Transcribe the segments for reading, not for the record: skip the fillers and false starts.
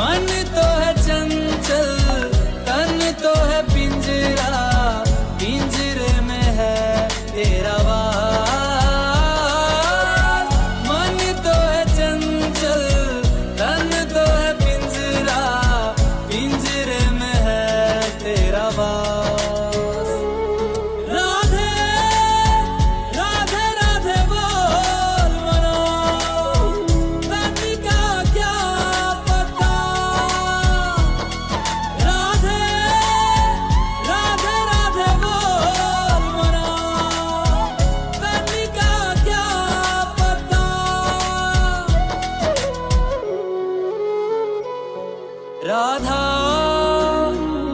मन तो है चंचल, तन तो है पिंजरा, पिंजरे में है तेरा वास। मन तो है चंचल, तन तो है पिंजरा, पिंजरे में है तेरा वास। राधे राधे राधे बोल मनो, तन का क्या पता। राधे राधे राधे बोल मनो, तन का क्या पता। राधा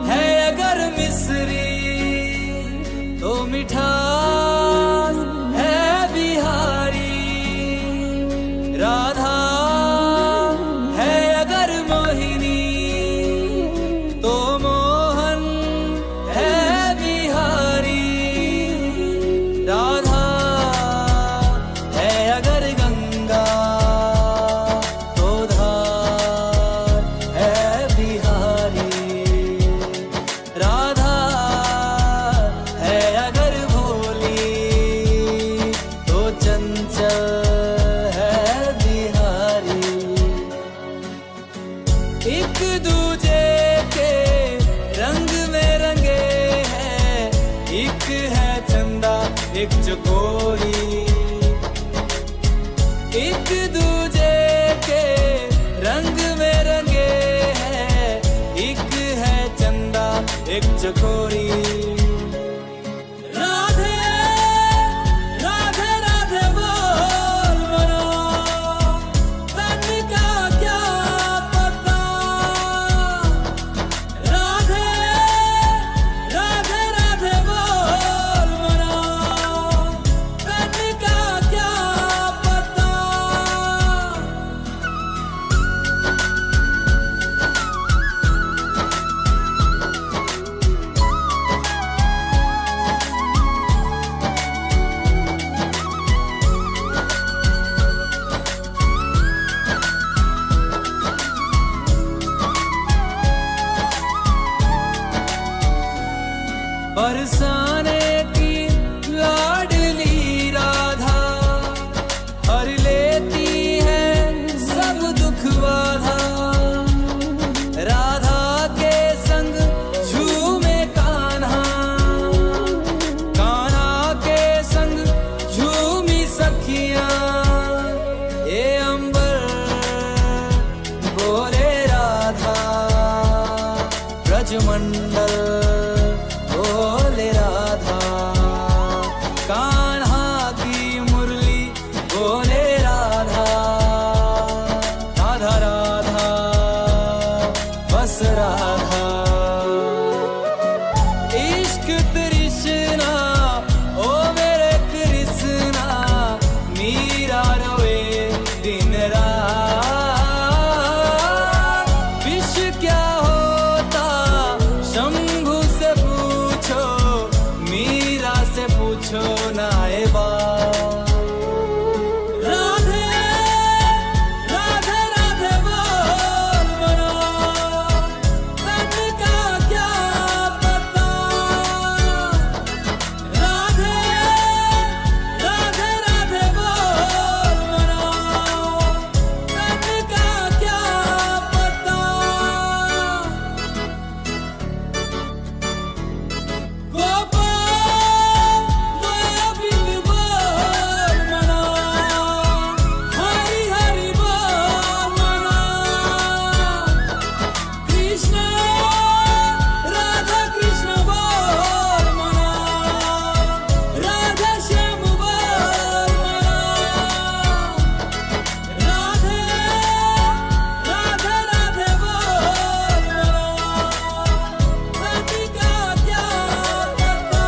है अगर मिस्री तो मिठास है बिहारी। राधा है अगर मोहिनी तो मोहन है बिहारी। राधा है अगर गंगा तो धार है बिहारी। राधा है अगर भोली तो चंचल है बिहारी। एक दूजे के रंग में रंगे हैं, एक है चंदा एक चकोरी। एक दूजे के रंग में रंगे हैं, एक है चंदा एक चकोरी। राधे राधे राधे बोल मनो, तन का क्या पता। राधे राधे राधे बोल मनो, तन का क्या पता। बरसाने की लाडली राधा, हर लेती है सब दुख बाधा। राधा के संग झूमे कान्हा, कान्हा के संग झूमी सखियां। ये अंबर बोले राधा, ब्रजमंडल बोले राधा। कान्हा की मुरली बोले राधा, राधा राधा बस राधा। इश्क तृष्णा ओ मेरे कृष्णा, मीरा रोए दिन रात। विष क्या होता शंभु से पूछो, मीरा से पूछो ना ये बात। राधे राधे राधे बोल मनो, तन का क्या पता। राधे राधे राधे बोल मनो, तन का क्या पता। गोपाल माया बिन बोल मनो, हरि हरि बोल मनो। कृष्ण राधा कृष्ण बोल मनो, राधा श्याम बोल मनो। राधे राधे राधे बोल मनो, तन का क्या पता।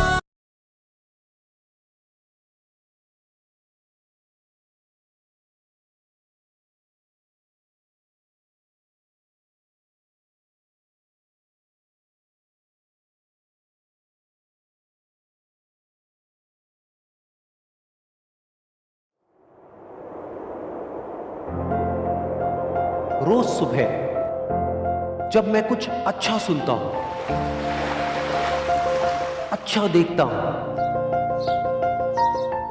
रोज सुबह जब मैं कुछ अच्छा सुनता हूं, अच्छा देखता हूं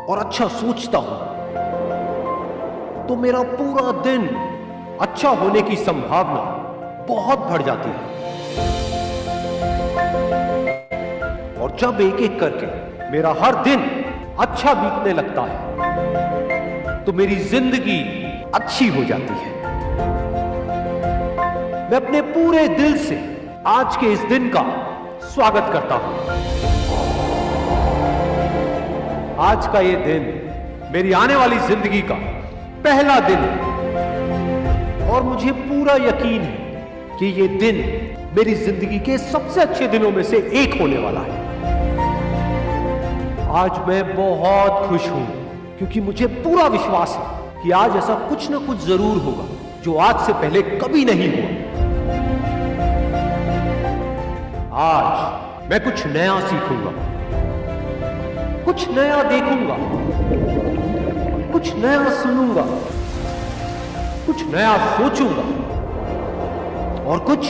और अच्छा सोचता हूं, तो मेरा पूरा दिन अच्छा होने की संभावना बहुत बढ़ जाती है। और जब एक एक करके मेरा हर दिन अच्छा बीतने लगता है, तो मेरी जिंदगी अच्छी हो जाती है। मैं अपने पूरे दिल से आज के इस दिन का स्वागत करता हूं। आज का ये दिन मेरी आने वाली जिंदगी का पहला दिन है और मुझे पूरा यकीन है कि ये दिन मेरी जिंदगी के सबसे अच्छे दिनों में से एक होने वाला है। आज मैं बहुत खुश हूं क्योंकि मुझे पूरा विश्वास है कि आज ऐसा कुछ ना कुछ जरूर होगा जो आज से पहले कभी नहीं हुआ। आज मैं कुछ नया सीखूंगा, कुछ नया देखूंगा, कुछ नया सुनूंगा, कुछ नया सोचूंगा और कुछ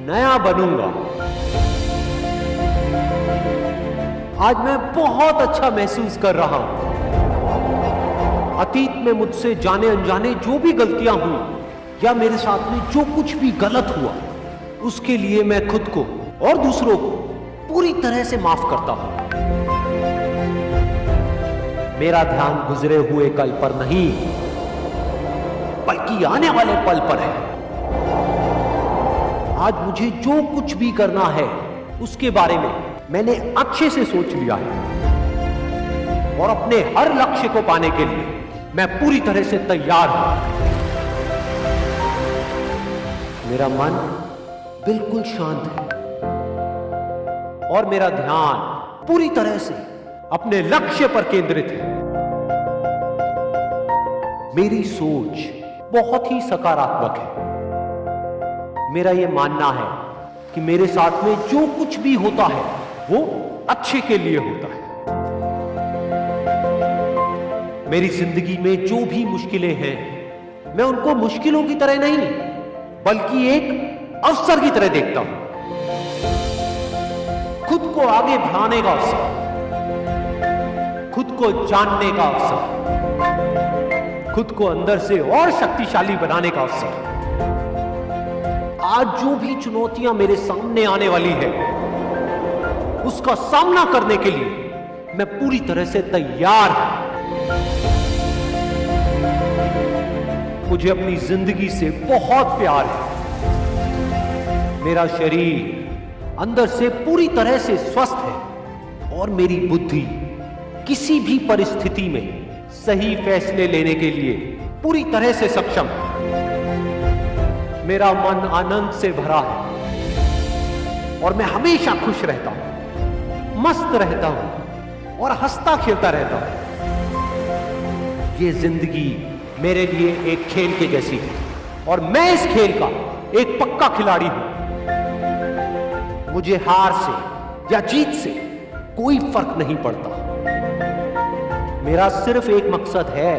नया बनूंगा। आज मैं बहुत अच्छा महसूस कर रहा हूं। अतीत में मुझसे जाने अनजाने जो भी गलतियां हुई या मेरे साथ में जो कुछ भी गलत हुआ, उसके लिए मैं खुद को और दूसरों को पूरी तरह से माफ करता हूं। मेरा ध्यान गुजरे हुए कल पर नहीं, बल्कि आने वाले पल पर है। आज मुझे जो कुछ भी करना है उसके बारे में मैंने अच्छे से सोच लिया है और अपने हर लक्ष्य को पाने के लिए मैं पूरी तरह से तैयार हूं। मेरा मन बिल्कुल शांत है और मेरा ध्यान पूरी तरह से अपने लक्ष्य पर केंद्रित है। मेरी सोच बहुत ही सकारात्मक है। मेरा यह मानना है कि मेरे साथ में जो कुछ भी होता है वो अच्छे के लिए होता है। मेरी जिंदगी में जो भी मुश्किलें हैं, मैं उनको मुश्किलों की तरह नहीं बल्कि एक अवसर की तरह देखता हूं। खुद को आगे बढ़ाने का अवसर, खुद को जानने का अवसर, खुद को अंदर से और शक्तिशाली बनाने का अवसर। आज जो भी चुनौतियां मेरे सामने आने वाली है, उसका सामना करने के लिए मैं पूरी तरह से तैयार हूं। मुझे अपनी जिंदगी से बहुत प्यार है। मेरा शरीर अंदर से पूरी तरह से स्वस्थ है और मेरी बुद्धि किसी भी परिस्थिति में सही फैसले लेने के लिए पूरी तरह से सक्षम है। मेरा मन आनंद से भरा है और मैं हमेशा खुश रहता हूं, मस्त रहता हूं और हंसता खेलता रहता हूं। ये जिंदगी मेरे लिए एक खेल के जैसी है और मैं इस खेल का एक पक्का खिलाड़ी हूं। मुझे हार से या जीत से कोई फर्क नहीं पड़ता। मेरा सिर्फ एक मकसद है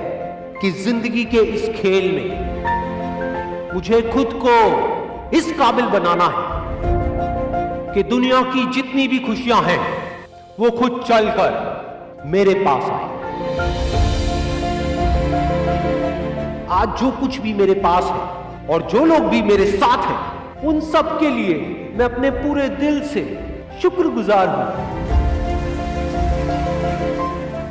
कि जिंदगी के इस खेल में मुझे खुद को इस काबिल बनाना है कि दुनिया की जितनी भी खुशियां हैं वो खुद चलकर मेरे पास आए। आज जो कुछ भी मेरे पास है और जो लोग भी मेरे साथ हैं, उन सब के लिए मैं अपने पूरे दिल से शुक्रगुजार हूं।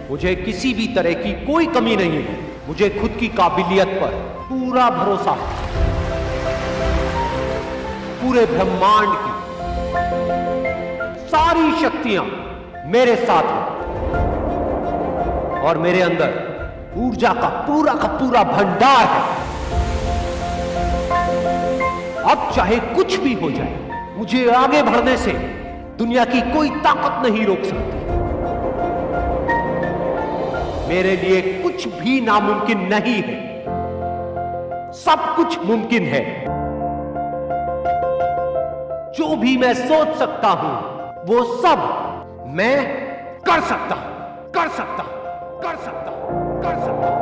मुझे किसी भी तरह की कोई कमी नहीं है। मुझे खुद की काबिलियत पर पूरा भरोसा है। पूरे ब्रह्मांड की सारी शक्तियां मेरे साथ हैं और मेरे अंदर ऊर्जा का पूरा भंडार है। अब चाहे कुछ भी हो जाए, मुझे आगे बढ़ने से दुनिया की कोई ताकत नहीं रोक सकती। मेरे लिए कुछ भी नामुमकिन नहीं है, सब कुछ मुमकिन है। जो भी मैं सोच सकता हूं वो सब मैं कर सकता हूं, कर सकता हूं, कर सकता हूं, कर सकता हूं।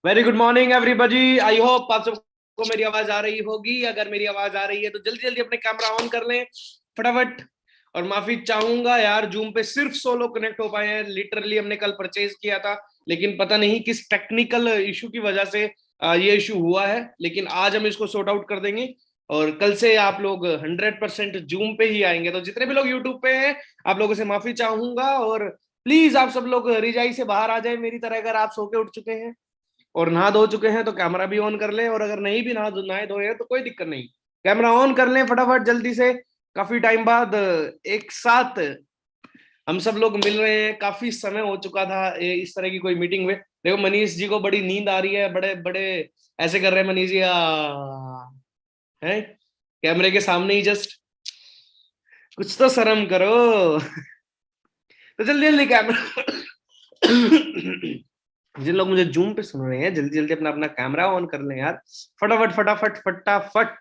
Very good morning everybody. I hope आप सबको मेरी आवाज आ रही होगी। अगर मेरी आवाज आ रही है तो जल्दी जल्दी अपने कैमरा ऑन कर लें फटाफट। और माफी चाहूंगा यार, जूम पे सिर्फ 100 लोग कनेक्ट हो पाए हैं। लिटरली हमने कल परचेज किया था, लेकिन पता नहीं किस टेक्निकल इशू की वजह से ये इशू हुआ है। लेकिन आज हम इसको सॉर्ट आउट कर देंगे और कल से आप लोग 100% जूम पे ही आएंगे। तो जितने भी लोग यूट्यूब पे हैं, आप लोगों से माफी चाहूंगा। और प्लीज आप सब लोग रिजाई से बाहर आ जाए मेरी तरह। अगर आप सो के उठ चुके हैं और नहा धो चुके हैं तो कैमरा भी ऑन कर लें, और अगर नहीं भी नहाए धोए हैं तो कोई दिक्कत नहीं, कैमरा ऑन कर लें फटाफट जल्दी से। काफी टाइम बाद एक साथ हम सब लोग मिल रहे हैं। काफी समय हो चुका था इस तरह की कोई मीटिंग में। देखो मनीष जी को बड़ी नींद आ रही है, बड़े बड़े ऐसे कर रहे हैं मनीष जी है कैमरे के सामने ही। जस्ट कुछ तो शर्म करो। तो जल्दी जल्दी कैमरा जिन लोग मुझे जूम पे सुन रहे हैं जल्दी जल्दी अपना अपना कैमरा ऑन कर लें यार, फटाफट फटाफट फटाफट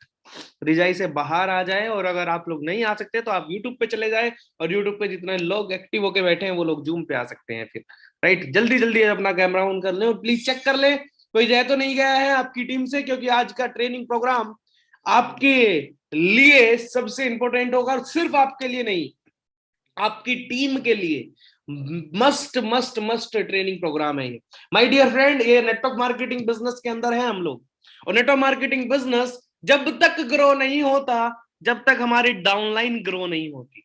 रिजाई से बाहर आ जाए। और अगर आप लोग नहीं आ सकते तो आप यूट्यूब पे चले जाए, और यूट्यूब पे जितने लोग एक्टिव होके बैठे हैं वो लोग जूम पे आ सकते हैं फिर। राइट, जल्दी जल्दी अपना कैमरा ऑन कर लें और प्लीज चेक कर लें कोई रह तो नहीं गया है आपकी टीम से, क्योंकि आज का ट्रेनिंग प्रोग्राम आपके लिए सबसे इंपॉर्टेंट होगा। और सिर्फ आपके लिए नहीं, आपकी टीम के लिए must must must training program है ये। माय डियर फ्रेंड, ये नेटवर्क मार्केटिंग बिजनेस के अंदर है हम लोग। और नेटवर्क मार्केटिंग बिजनेस जब तक ग्रो नहीं होता, जब तक हमारी डाउनलाइन ग्रो नहीं होती,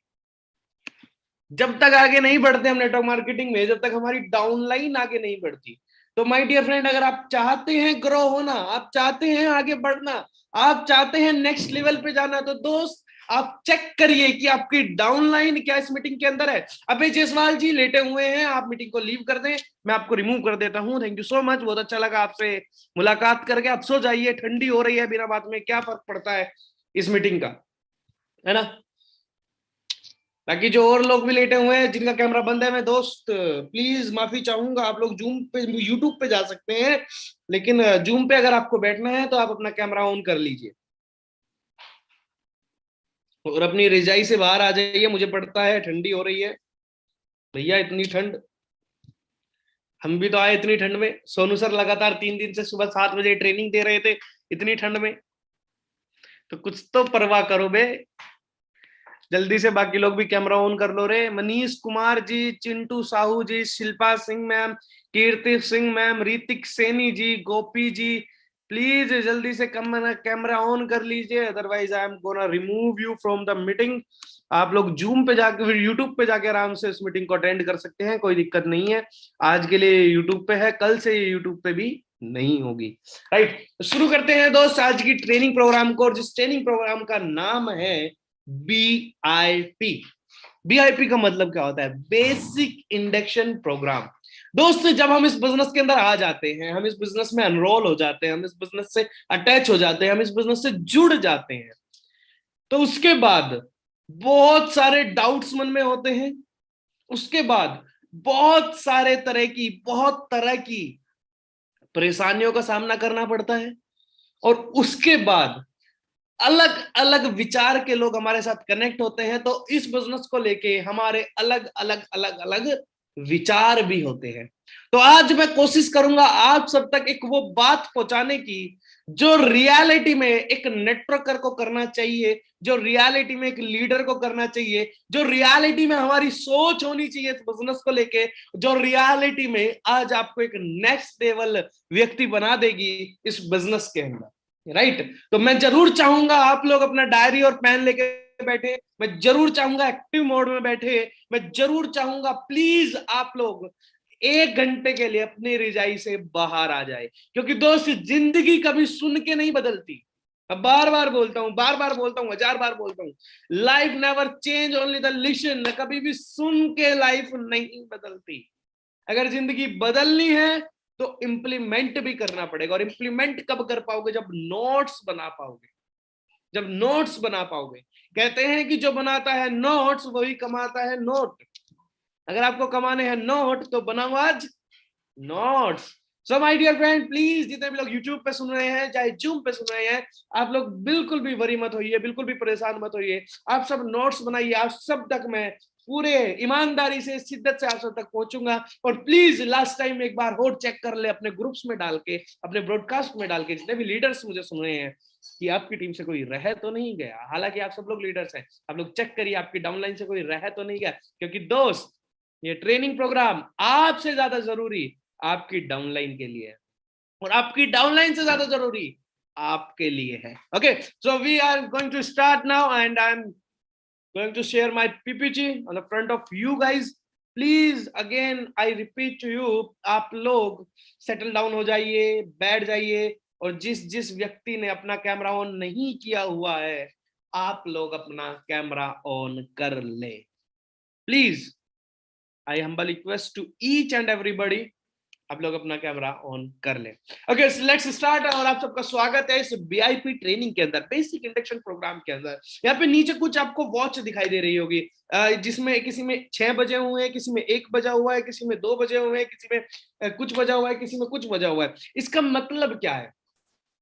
जब तक आगे नहीं बढ़ते हम नेटवर्क मार्केटिंग में, जब तक हमारी डाउनलाइन आगे नहीं बढ़ती। तो माय डियर फ्रेंड, अगर आप चाहते हैं ग्रो होना, आप चाहते हैं आगे बढ़ना, आप चाहते हैं नेक्स्ट लेवल पे जाना, तो दोस्त आप चेक करिए कि आपकी डाउनलाइन क्या इस मीटिंग के अंदर है। अबे जयसवाल जी लेटे हुए हैं, आप मीटिंग को लीव कर दें, मैं आपको रिमूव कर देता हूं। थैंक यू सो मच, बहुत अच्छा लगा आपसे मुलाकात करके। आप सो जाइए, ठंडी हो रही है, बिना बात में क्या फर्क पड़ता है इस मीटिंग का, है ना। बाकी जो और लोग भी लेटे हुए हैं जिनका कैमरा बंद है, मैं दोस्त प्लीज माफी चाहूंगा। आप लोग जूम पे यूट्यूब पे जा सकते हैं, लेकिन जूम पे अगर आपको बैठना है तो आप अपना कैमरा ऑन कर लीजिए और अपनी रजाई से बाहर आ जाइए। मुझे पड़ता है ठंडी हो रही है भैया, इतनी ठंड। हम भी तो आए इतनी ठंड में। सोनू सर लगातार 3 दिन से सुबह 7 बजे ट्रेनिंग दे रहे थे इतनी ठंड में, तो कुछ तो परवाह करो बे। जल्दी से बाकी लोग भी कैमरा ऑन कर लो रे। Manish Kumar ji, Chintu Sahu ji, Shilpa Singh ma'am, Kirti Singh ma'am, Hrithik Saini ji, Gopi ji, please जल्दी से कैमरा ऑन कर लीजिए, otherwise I am gonna remove you from the meeting. आप लोग जूम पे जाके फिर यूट्यूब पे जाके आराम से इस मीटिंग को अटेंड कर सकते हैं, कोई दिक्कत नहीं है। आज के लिए यूट्यूब पे है, कल से यूट्यूब पे भी नहीं होगी। राइट, तो शुरू करते हैं दोस्त आज की ट्रेनिंग प्रोग्राम को, और जिस ट्रेनिंग प्रोग्राम का नाम है BIP। BIP का मतलब क्या होता है? Basic induction program. दोस्त जब हम इस बिजनेस के अंदर आ जाते हैं, हम इस बिजनेस में एनरोल हो जाते हैं, हम इस बिजनेस से अटैच हो जाते हैं, हम इस बिजनेस से जुड़ जाते हैं, तो उसके बाद बहुत सारे डाउट्स मन में होते हैं। उसके बाद बहुत तरह की परेशानियों का सामना करना पड़ता है। और उसके बाद अलग अलग विचार के लोग हमारे साथ कनेक्ट होते हैं, तो इस बिजनेस को लेके हमारे अलग अलग अलग अलग विचार भी होते हैं। तो आज मैं कोशिश करूंगा आप सब तक एक वो बात पहुंचाने की जो रियलिटी में एक नेटवर्कर को करना चाहिए, जो रियलिटी में एक लीडर को करना चाहिए, जो रियलिटी में हमारी सोच होनी चाहिए इस बिजनेस को लेके, जो रियलिटी में आज आपको एक नेक्स्ट लेवल व्यक्ति बना देगी इस बिजनेस के अंदर। राइट, तो मैं जरूर चाहूंगा आप लोग अपना डायरी और पेन लेके बैठे, मैं जरूर चाहूंगा एक्टिव मोड में बैठे, मैं जरूर चाहूंगा प्लीज आप लोग 1 घंटे के लिए अपनी रजाई से बाहर आ जाए। क्योंकि दोस्त जिंदगी कभी सुन के नहीं बदलती। अब बार बार बोलता हूं, 1000 बार बोलता हूं, life never change, only the listen. कभी भी सुन के लाइफ नहीं बदलती। अगर जिंदगी बदलनी है तो इंप्लीमेंट भी करना पड़ेगा। और इंप्लीमेंट कब कर पाओगे? जब नोट्स बना पाओगे, जब नोट्स बना पाओगे। कहते हैं कि जो बनाता है नोट्स वही कमाता है नोट। अगर आपको कमाने हैं नोट तो बनाओ आज notes. So my dear friend, please जितने भी लोग यूट्यूब पे सुन रहे हैं चाहे जूम पे सुन रहे हैं, आप लोग बिल्कुल भी वरी मत होइए, बिल्कुल भी परेशान मत होइए। आप सब नोट्स बनाइए। आप सब तक मैं पूरे ईमानदारी से, शिद्दत से आप सब तक पहुंचूंगा। और प्लीज लास्ट टाइम एक बार और चेक कर ले अपने ग्रुप्स में डाल के, अपने ब्रॉडकास्ट में डाल के, जितने भी लीडर्स मुझे सुन रहे हैं, कि आपकी टीम से कोई रह तो नहीं गया। हालांकि आप सब लोग लीडर्स हैं, आप लोग चेक करिए आपकी डाउनलाइन से कोई रह तो नहीं गया, क्योंकि दोस्त ये ट्रेनिंग प्रोग्राम आपसे ज्यादा जरूरी आपकी डाउनलाइन के लिए है, और आपकी डाउनलाइन से ज्यादा जरूरी आपके लिए है। Okay, so we are going to start now and I am going to share my PPT on the front of you guys. Please again I repeat to you, आप लोग settle down हो जाइए, बैठ जाइए, और जिस व्यक्ति ने अपना कैमरा ऑन नहीं किया हुआ है, आप लोग अपना कैमरा ऑन कर ले please. I humble request to each and everybody, आप लोग अपना कैमरा ऑन कर ले। Okay, let's start. और आप सबका स्वागत है इस बीआईपी ट्रेनिंग के अंदर, बेसिक इंडक्शन प्रोग्राम के अंदर। यहाँ पे नीचे कुछ आपको वॉच दिखाई दे रही होगी, जिसमें किसी में 6 बजे हुए हैं, किसी में 1 बजा हुआ है, किसी में 2 बजे हुए हैं, किसी में कुछ बजा हुआ है, किसी में कुछ बजा हुआ है। इसका मतलब क्या है?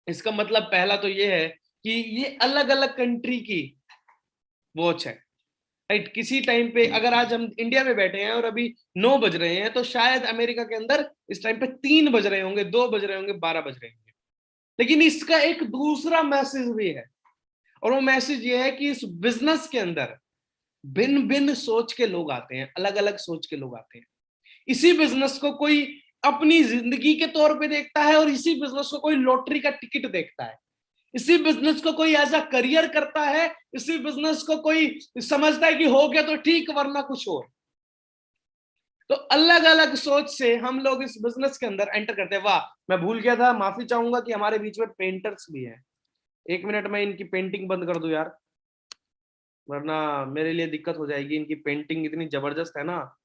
इसका मतलब पहला तो ये है कि ये अलग अलग कंट्री की वॉच है, राइट। किसी टाइम पे अगर आज हम इंडिया में बैठे हैं और अभी 9 बज रहे हैं, तो शायद अमेरिका के अंदर इस टाइम पे 3 बज रहे होंगे, 2 बज रहे होंगे, 12 बज रहे होंगे। लेकिन इसका एक दूसरा मैसेज भी है, और वो मैसेज ये है कि इस बिजनेस के अंदर भिन्न भिन्न सोच के लोग आते हैं, अलग अलग सोच के लोग आते हैं। इसी बिजनेस को कोई अपनी जिंदगी के तौर पे देखता है, और इसी बिजनेस को कोई लॉटरी का टिकट देखता है। इसी बिजनेस को कोई एज अ करियर करता है, इसी बिजनेस को कोई समझता है कि हो गया तो ठीक, वरना कुछ और। तो अलग अलग सोच से हम लोग इस बिजनेस के अंदर एंटर करते हैं। वाह, मैं भूल गया था, माफी चाहूंगा कि हमारे बीच में पेंटर्स भी हैं। 1 मिनट में इनकी पेंटिंग बंद कर दूं यार, वरना मेरे लिए दिक्कत हो जाएगी। इनकी पेंटिंग इतनी जबरदस्त है ना,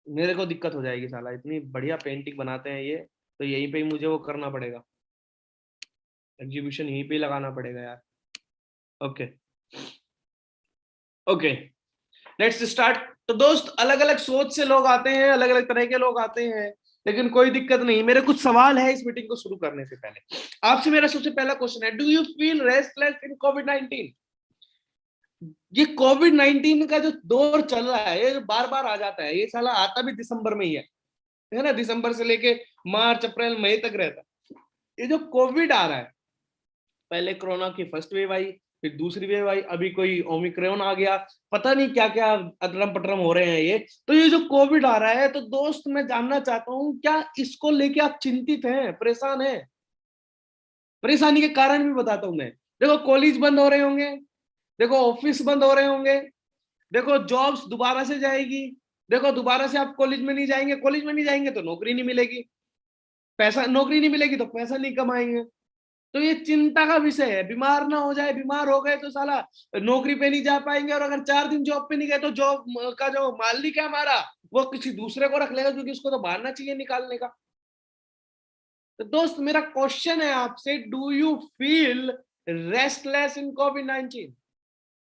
मेरे को दिक्कत हो जाएगी। साला इतनी बढ़िया पेंटिंग बनाते हैं ये, तो यहीं पे ही मुझे वो करना पड़ेगा, एग्जीबिशन यहीं पे लगाना पड़ेगा यार। Okay okay, let's start. तो दोस्त, अलग अलग सोच से लोग आते हैं, अलग अलग तरह के लोग आते हैं, लेकिन कोई दिक्कत नहीं। मेरे कुछ सवाल है इस मीटिंग को शुरू करने से पहले। आपसे मेरा सबसे पहला क्वेश्चन है, डू यू फील रेस्टलेस इन कोविड-19? ये कोविड-19 का जो दौर चल रहा है, ये बार बार आ जाता है, ये साला आता भी दिसंबर में ही है ना, दिसंबर से लेके मार्च अप्रैल मई तक रहता है। ये जो कोविड आ रहा है, पहले कोरोना की फर्स्ट वेव आई, फिर दूसरी वेव आई, अभी कोई ओमिक्रॉन आ गया, पता नहीं क्या क्या अतरम पटरम हो रहे हैं ये। तो ये जो कोविड आ रहा है, तो दोस्त मैं जानना चाहता हूँ, क्या इसको लेके आप चिंतित हैं, परेशान हैं? परेशानी के कारण भी बताता हूं मैं। देखो, कॉलेज बंद हो रहे होंगे, देखो ऑफिस बंद हो रहे होंगे, देखो जॉब्स दोबारा से जाएगी, देखो दोबारा से आप कॉलेज में नहीं जाएंगे, कॉलेज में नहीं जाएंगे तो नौकरी नहीं मिलेगी, पैसा, नौकरी नहीं मिलेगी तो पैसा नहीं कमाएंगे। तो ये चिंता का विषय है। बीमार ना हो जाए, बीमार हो गए तो साला नौकरी पे नहीं जा पाएंगे, और अगर 4 दिन जॉब पे नहीं गए तो जॉब का जो मालिक है हमारा, वो किसी दूसरे को रख लेगा, क्योंकि उसको तो बहाना चाहिए निकालने का। तो दोस्त, मेरा क्वेश्चन है आपसे, डू यू फील रेस्टलेस इन कोविड-19?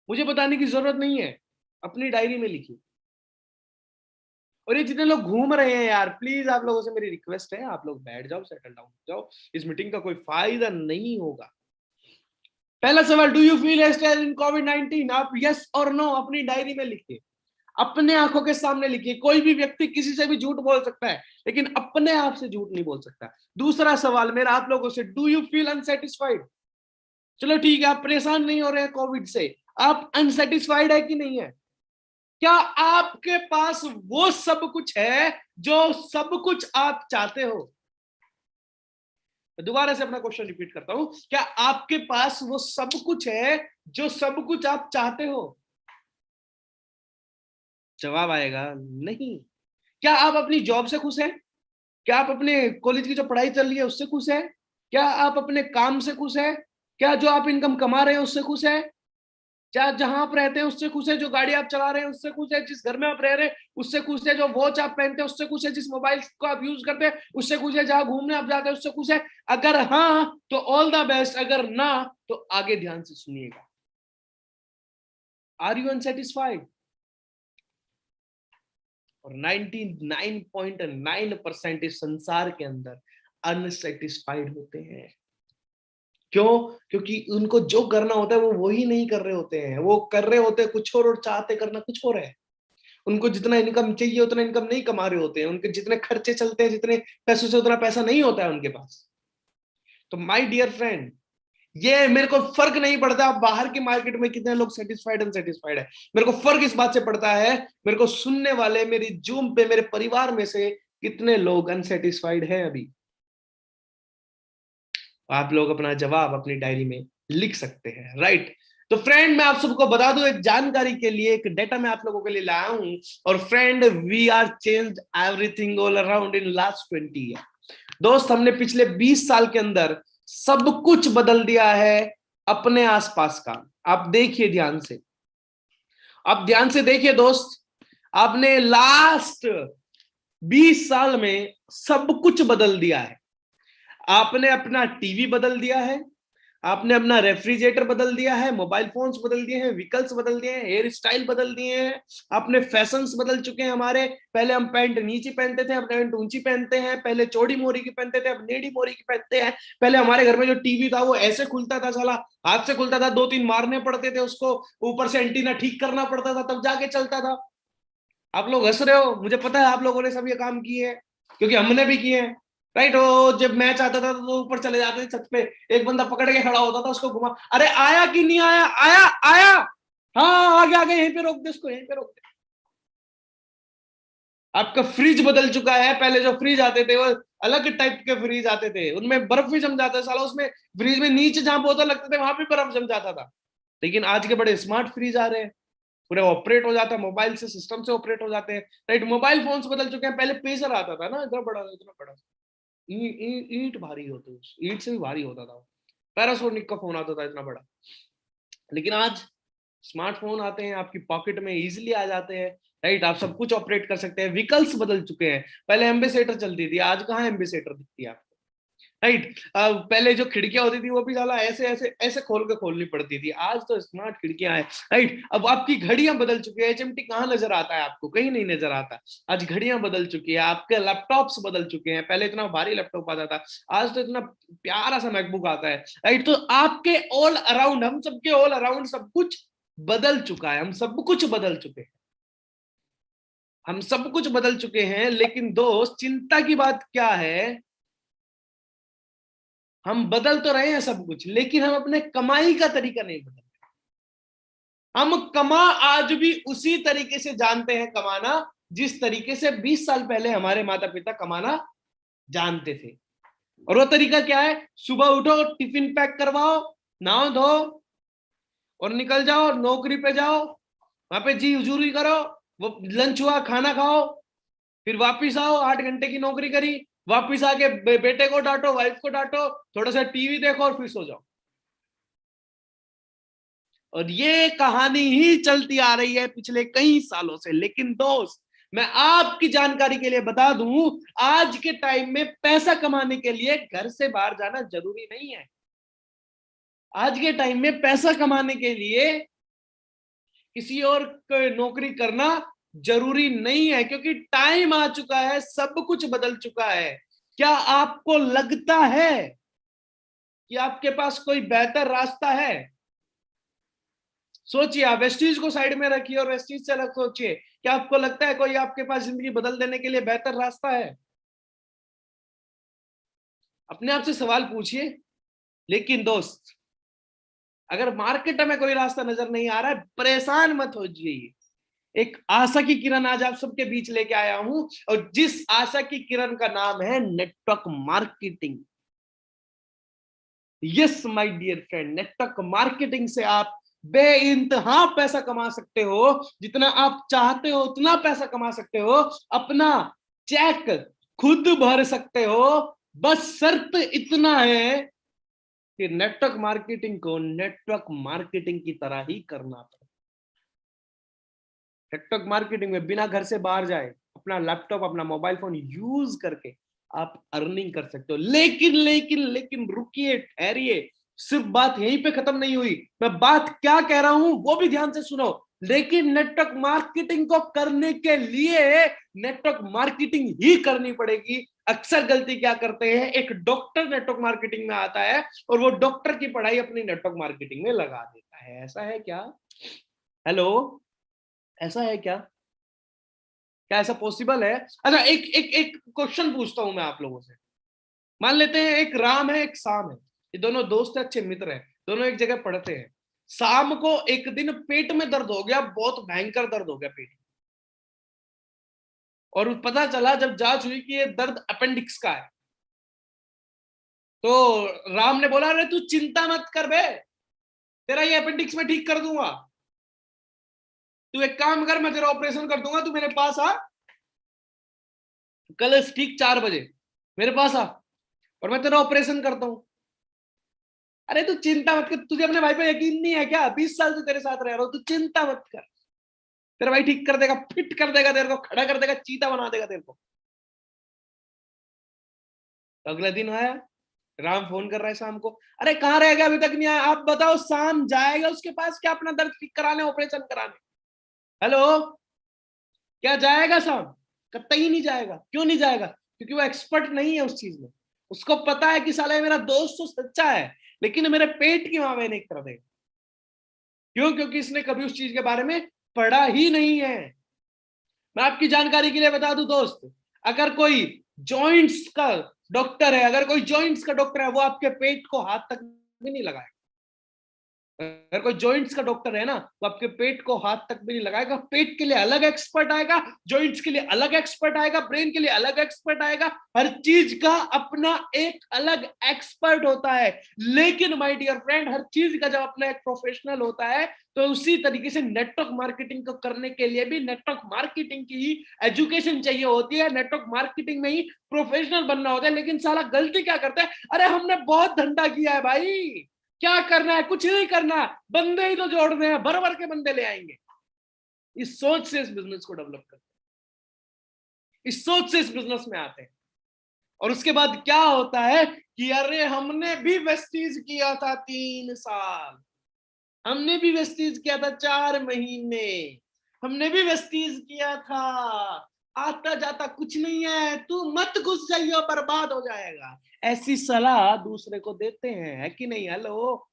मुझे बताने की जरूरत नहीं है, अपनी डायरी में लिखिए। और ये जितने लोग घूम रहे हैं यार, प्लीज आप लोगों से मेरी रिक्वेस्ट है, आप लोग बैठ जाओ, सेटल डाउन हो जाओ, इस मीटिंग का कोई फायदा नहीं होगा। पहला सवाल, डू यू फील रेस्टलेस इन कोविड-19? आप यस और नो अपनी डायरी में लिखिए, अपने आंखों के सामने लिखिए। कोई भी व्यक्ति किसी से भी झूठ बोल सकता है, लेकिन अपने आप से झूठ नहीं बोल सकता। दूसरा सवाल मेरा आप लोगों से, डू यू फील अनसेटिस्फाइड? चलो ठीक है, आप परेशान नहीं हो रहे हैं कोविड से, आप अनसेटिस्फाइड है कि नहीं है? क्या आपके पास वो सब कुछ है जो सब कुछ आप चाहते हो? दोबारा से अपना क्वेश्चन रिपीट करता हूं, क्या आपके पास वो सब कुछ है जो सब कुछ आप चाहते हो? जवाब आएगा नहीं। क्या आप अपनी जॉब से खुश हैं? क्या आप अपने कॉलेज की जो पढ़ाई चल रही है उससे खुश हैं? क्या आप अपने काम से खुश हैं? क्या जो आप इनकम कमा रहे हैं उससे खुश हैं? क्या जहां आप रहते हैं उससे खुश है? जो गाड़ी आप चला रहे हैं उससे खुश है? जिस घर में आप रह रहे हैं उससे खुश है? जो वॉच आप पहनते हैं उससे खुश है? जिस मोबाइल को आप यूज करते हैं उससे खुश है? जहां घूमने आप जाते हैं उससे खुश है? अगर हाँ तो ऑल द बेस्ट, अगर ना तो आगे ध्यान से सुनिएगा। Are you unsatisfied? और 99.9% इस संसार के अंदर अनसेटिस्फाइड होते हैं। क्यों? क्योंकि उनको जो करना होता है वो वही नहीं कर रहे होते हैं, वो कर रहे होते हैं कुछ और चाहते करना कुछ और है। उनको जितना इनकम चाहिए उतना इनकम नहीं कमा रहे होते हैं, उनके जितने खर्चे चलते हैं, जितने पैसों से उतना पैसा नहीं होता है उनके पास। तो माय डियर फ्रेंड, ये मेरे को फर्क नहीं पड़ता आप बाहर की मार्केट में कितने लोग सेटिस्फाइड अनसेटिस्फाइड है, मेरे को फर्क इस बात से पड़ता है मेरे को सुनने वाले, मेरी जूम पे मेरे परिवार में से कितने लोग अनसेटिस्फाइड है अभी। आप लोग अपना जवाब अपनी डायरी में लिख सकते हैं, राइट। तो फ्रेंड मैं आप सबको बता दूं, एक जानकारी के लिए एक डेटा मैं आप लोगों के लिए लाया हूं, और friend we are change everything all around in last 20 year. दोस्त हमने पिछले 20 साल के अंदर सब कुछ बदल दिया है अपने आसपास का। आप देखिए ध्यान से, आप ध्यान से देखिए दोस्त, आपने लास्ट 20 साल में सब कुछ बदल दिया है। आपने अपना टीवी बदल दिया है, आपने अपना रेफ्रिजरेटर बदल दिया है, मोबाइल फोन्स बदल दिए हैं, व्हीकल्स बदल दिए हैं, हेयर स्टाइल बदल दिए हैं, आपने फैशंस बदल चुके हैं हमारे। पहले हम पैंट नीचे पहनते थे, अब पैंट ऊंची पहनते हैं। पहले चौड़ी मोरी की पहनते थे, अब टेढ़ी मोरी की पहनते हैं। पहले हमारे घर में जो टीवी था वो ऐसे खुलता था, साला हाथ से खुलता था, 2-3 मारने पड़ते थे उसको, ऊपर से एंटीना ठीक करना पड़ता था, तब जाके चलता था। आप लोग हंस रहे हो, मुझे पता है आप लोगों ने सब ये काम किए हैं, क्योंकि हमने भी किए हैं, राइट। वो जब मैच आता था तो ऊपर चले जाते थे छत पे, एक बंदा पकड़ के खड़ा होता था, उसको घुमा, अरे आया कि नहीं आया, आया आया, हाँ आगे आगे, यहीं पे रोक दे उसको, यहीं पे रोक दे। आपका फ्रिज बदल चुका है, पहले जो फ्रिज आते थे वो अलग टाइप के फ्रिज आते थे, उनमें बर्फ भी जम जाता है साला, उसमें फ्रिज में नीचे जहां बोतल लगते थे वहां भी बर्फ जम जाता था। लेकिन आज के बड़े स्मार्ट फ्रिज आ रहे हैं, पूरे ऑपरेट हो जाता है मोबाइल से, सिस्टम से ऑपरेट हो जाते हैं, राइट। मोबाइल फोन्स बदल चुके हैं, पहले पेसर आता था ना, इतना बड़ा ईंट भारी होती, ईंट से भी भारी होता था, पैरासोनिक का फोन आता था इतना बड़ा। लेकिन आज स्मार्टफोन आते हैं, आपकी पॉकेट में इजीली आ जाते हैं, राइट। आप सब कुछ ऑपरेट कर सकते हैं, व्हीकल्स बदल चुके हैं। पहले एम्बेसडर चलती थी, आज कहाँ एम्बेसडर दिखती है आपको, राइट। पहले जो खिड़कियां होती थी वो भी साला ऐसे ऐसे ऐसे खोल के खोलनी पड़ती थी, आज तो स्मार्ट खिड़कियां हैं, राइट। अब आपकी घड़ियां बदल चुकी है, एचएमटी कहाँ नजर आता है आपको, कहीं नहीं नजर आता। आज घड़ियां बदल चुकी है, आपके लैपटॉप्स बदल चुके हैं, पहले इतना भारी लैपटॉप आता था, आज तो इतना प्यारा सा मैकबुक आता है, राइट। तो आपके ऑल अराउंड, हम सबके ऑल अराउंड सब कुछ बदल चुका है, हम सब कुछ बदल चुके हैं, हम सब कुछ बदल चुके हैं। लेकिन दोस्त चिंता की बात क्या है, हम बदल तो रहे हैं सब कुछ, लेकिन हम अपने कमाई का तरीका नहीं बदल रहे। हम कमा आज भी उसी तरीके से जानते हैं कमाना, जिस तरीके से 20 साल पहले हमारे माता पिता कमाना जानते थे। और वो तरीका क्या है, सुबह उठो, टिफिन पैक करवाओ, नहाओ धो और निकल जाओ, नौकरी पे जाओ, वहां पे जी हुजूरी करो, वो लंच हुआ खाना खाओ, फिर वापिस आओ, 8 घंटे की नौकरी करी, वापिस आके बेटे को डांटो, वाइफ को डांटो, थोड़ा सा टीवी देखो और फिर सो जाओ। और ये कहानी ही चलती आ रही है पिछले कई सालों से। लेकिन दोस्त मैं आपकी जानकारी के लिए बता दूं, आज के टाइम में पैसा कमाने के लिए घर से बाहर जाना जरूरी नहीं है। आज के टाइम में पैसा कमाने के लिए किसी और नौकरी करना जरूरी नहीं है, क्योंकि टाइम आ चुका है, सब कुछ बदल चुका है। क्या आपको लगता है कि आपके पास कोई बेहतर रास्ता है? सोचिए, आप वेस्टीज को साइड में रखिए और वेस्टीज से अलग सोचिए, क्या आपको लगता है कोई आपके पास जिंदगी बदल देने के लिए बेहतर रास्ता है? अपने आप से सवाल पूछिए। लेकिन दोस्त अगर मार्केट में कोई रास्ता नजर नहीं आ रहा है, परेशान मत हो जाइए। एक आशा की किरण आज आप सबके बीच लेके आया हूं, और जिस आशा की किरण का नाम है network marketing. Yes my dear friend, network marketing से आप बेइंतहा पैसा कमा सकते हो, जितना आप चाहते हो उतना पैसा कमा सकते हो, अपना चेक खुद भर सकते हो। बस शर्त इतना है कि नेटवर्क मार्केटिंग को नेटवर्क मार्केटिंग की तरह ही करना पड़ेगा। नेटवर्क मार्केटिंग में बिना घर से बाहर जाए, अपना लैपटॉप, अपना मोबाइल फोन यूज करके आप अर्निंग कर सकते हो। लेकिन लेकिन लेकिन रुकिए, ठहरिए, सिर्फ बात यहीं पे खत्म नहीं हुई। मैं बात क्या कह रहा हूं वो भी ध्यान से सुनो। लेकिन नेटवर्क मार्केटिंग को करने के लिए नेटवर्क मार्केटिंग ही करनी पड़ेगी। अक्सर गलती क्या करते हैं, एक डॉक्टर नेटवर्क मार्केटिंग में आता है और वो डॉक्टर की पढ़ाई अपनी नेटवर्क मार्केटिंग में लगा देता है। ऐसा है क्या? हेलो, ऐसा है क्या? क्या ऐसा पॉसिबल है? अच्छा, एक एक एक क्वेश्चन पूछता हूं मैं आप लोगों से। मान लेते हैं एक राम है, एक शाम है, ये दोनों दोस्त है, अच्छे मित्र हैं, दोनों एक जगह पढ़ते हैं। शाम को एक दिन पेट में दर्द हो गया, बहुत भयंकर दर्द हो गया पेट में, और पता चला जब जांच हुई कि ये दर्द अपेंडिक्स का है। तो राम ने बोला, अरे तू चिंता मत कर बे, तेरा ये अपेंडिक्स में ठीक कर दूंगा, तू एक काम कर, मैं तेरा ऑपरेशन कर दूंगा, तू मेरे पास आ कल ठीक 4 बजे मेरे पास आ, और मैं तेरा ऑपरेशन करता हूं। अरे तू चिंता मत कर, तुझे अपने भाई पे यकीन नहीं है क्या? 20 साल से तेरे साथ रह रहा हूं, तू चिंता मत कर, तेरा भाई ठीक कर देगा, फिट कर देगा तेरे को, खड़ा कर देगा, चीता बना देगा तेरे को। तो अगले दिन आया, राम फोन कर रहा है शाम को, अरे कहाँ रह गया, अभी तक नहीं आया, आप बताओ, शाम जाएगा उसके पास क्या अपना दर्द ठीक कराने, ऑपरेशन कराने? हेलो, क्या जाएगा शाम? कतई नहीं जाएगा। क्यों नहीं जाएगा? क्योंकि वो एक्सपर्ट नहीं है उस चीज में। उसको पता है कि साला मेरा दोस्त तो सच्चा है, लेकिन मेरे पेट की मां नहीं कर देगा। क्यों? क्योंकि इसने कभी उस चीज के बारे में पढ़ा ही नहीं है। मैं आपकी जानकारी के लिए बता दूं दोस्त, अगर कोई जॉइंट्स का डॉक्टर है, अगर कोई जॉइंट्स का डॉक्टर है, वो आपके पेट को हाथ तक भी नहीं लगाएगा। अगर कोई जॉइंट्स का डॉक्टर है ना, वो आपके पेट को हाथ तक भी नहीं लगाएगा। पेट के लिए अलग एक्सपर्ट आएगा, जॉइंट्स के लिए अलग एक्सपर्ट आएगा, ब्रेन के लिए अलग एक्सपर्ट आएगा। हर चीज का अपना एक अलग एक्सपर्ट होता है। लेकिन माय डियर फ्रेंड, हर चीज का जब अपना एक प्रोफेशनल होता है, तो उसी तरीके से नेटवर्क मार्केटिंग को करने के लिए भी नेटवर्क मार्केटिंग की ही एजुकेशन चाहिए होती है। नेटवर्क मार्केटिंग में ही प्रोफेशनल बनना होता है। लेकिन साला गलती क्या करता है, अरे हमने बहुत धंधा किया है भाई, क्या करना है? कुछ नहीं करना, बंदे ही तो जोड़ने हैं, भर भर के बंदे ले आएंगे। इस सोच से इस बिजनेस को डेवलप करते हैं, इस सोच से इस बिजनेस में आते हैं। और उसके बाद क्या होता है कि अरे हमने भी वेस्टीज किया था 3 साल, हमने भी वेस्टीज किया था 4 महीने, हमने भी वेस्टीज किया था, आता जाता कुछ नहीं है, तू मत घुस जाइयो, बर्बाद हो जाएगा। ऐसी सलाह दूसरे को देते हैं, है कि नहीं? हेलो,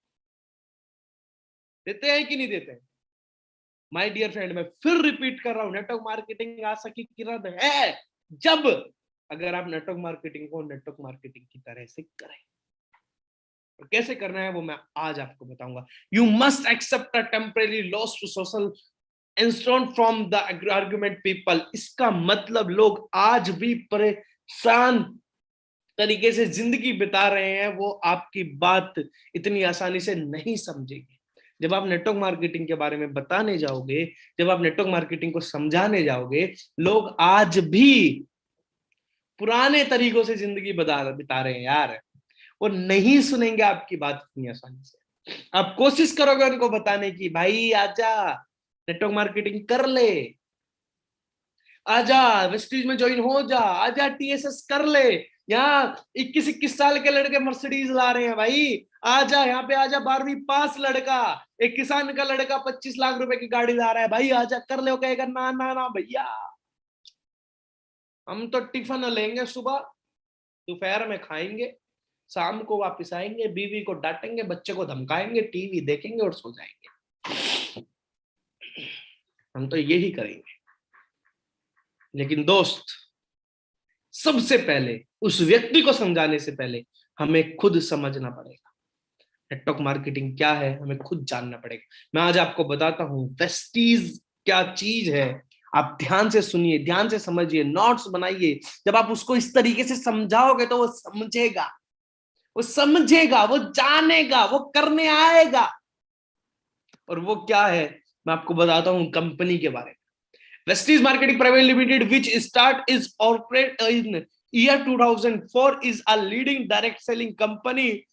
देते हैं कि नहीं देते हैं? माय डियर फ्रेंड, मैं फिर रिपीट कर रहा हूं, नेटवर्क मार्केटिंग आशा की किरण है, जब अगर आप नेटवर्क मार्केटिंग को नेटवर्क मार्केटिंग की तरह से करें। और कैसे करना है वो मैं आज आपको बताऊंगा। You must accept a temporary loss to social instant from the argument people. इसका मतलब लोग आज भी परेशान तरीके से जिंदगी बिता रहे हैं, वो आपकी बात इतनी आसानी से नहीं समझेंगे। जब आप नेटवर्क मार्केटिंग के बारे में बताने जाओगे, जब आप नेटवर्क मार्केटिंग को समझाने जाओगे, लोग आज भी पुराने तरीकों से जिंदगी बिता रहे हैं यार, वो नहीं सुनेंगे आपकी बात इतनी आसानी से। आप कोशिश करोगे उनको बताने की, भाई आजा नेटवर्क मार्केटिंग कर ले, आजा वेस्टीज में ज्वाइन हो जा, आजा टीएसएस कर ले। यहाँ 21 साल के लड़के मर्सिडीज ला रहे हैं भाई, आजा यहाँ पे, आजा 12वीं पास लड़का, एक किसान का लड़का 25 लाख रुपए की गाड़ी ला रहा है, भाई आजा कर ले। कहेगा ना ना ना भैया, हम तो टिफिन लेंगे, सुबह दोपहर में खाएंगे, शाम को वापस आएंगे, बीवी को डांटेंगे, बच्चे को धमकाएंगे, टीवी देखेंगे और सो जाएंगे। हम तो यही करेंगे। लेकिन दोस्त, सबसे पहले उस व्यक्ति को समझाने से पहले हमें खुद समझना पड़ेगा। नेटवर्क मार्केटिंग क्या है हमें खुद जानना पड़ेगा। मैं आज आपको बताता हूं वेस्टीज क्या चीज है। आप ध्यान से सुनिए, ध्यान से समझिए, नोट्स बनाइए। जब आप उसको इस तरीके से समझाओगे तो वो समझेगा, वो समझेगा, वो जानेगा, वो करने आएगा। और वो क्या है मैं आपको बताता हूं कंपनी के बारे में। Vestige Marketing Private Limited, which is operate in year 2004, is a leading direct selling company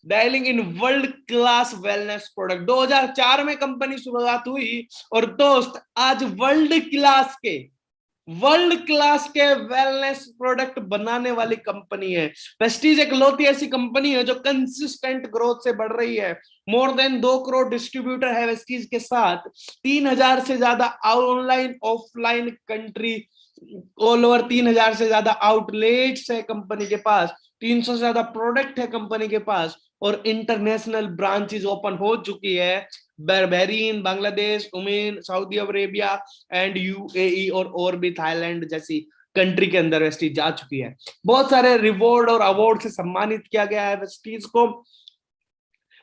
dealing in world class wellness product। 2004 में कंपनी शुरुआत हुई और दोस्त आज वर्ल्ड क्लास के वेलनेस प्रोडक्ट बनाने वाली कंपनी है। वेस्टीज एक लौती ऐसी कंपनी है जो कंसिस्टेंट ग्रोथ से बढ़ रही है। मोर देन 2 करोड़ डिस्ट्रीब्यूटर है वेस्टीज के साथ, 3000 से ज्यादा online offline country all over, 3000 से ज्यादा आउटलेट्स है कंपनी के पास, 300 से ज्यादा प्रोडक्ट है कंपनी के पास, और इंटरनेशनल ब्रांचेस ओपन हो चुकी है। Bahrain, Bangladesh, Oman, Saudi Arabia and UAE और भी थाईलैंड जैसी कंट्री के अंदर वेस्टीज जा चुकी है। बहुत सारे रिवॉर्ड और अवार्ड से सम्मानित किया गया है वेस्टीज को।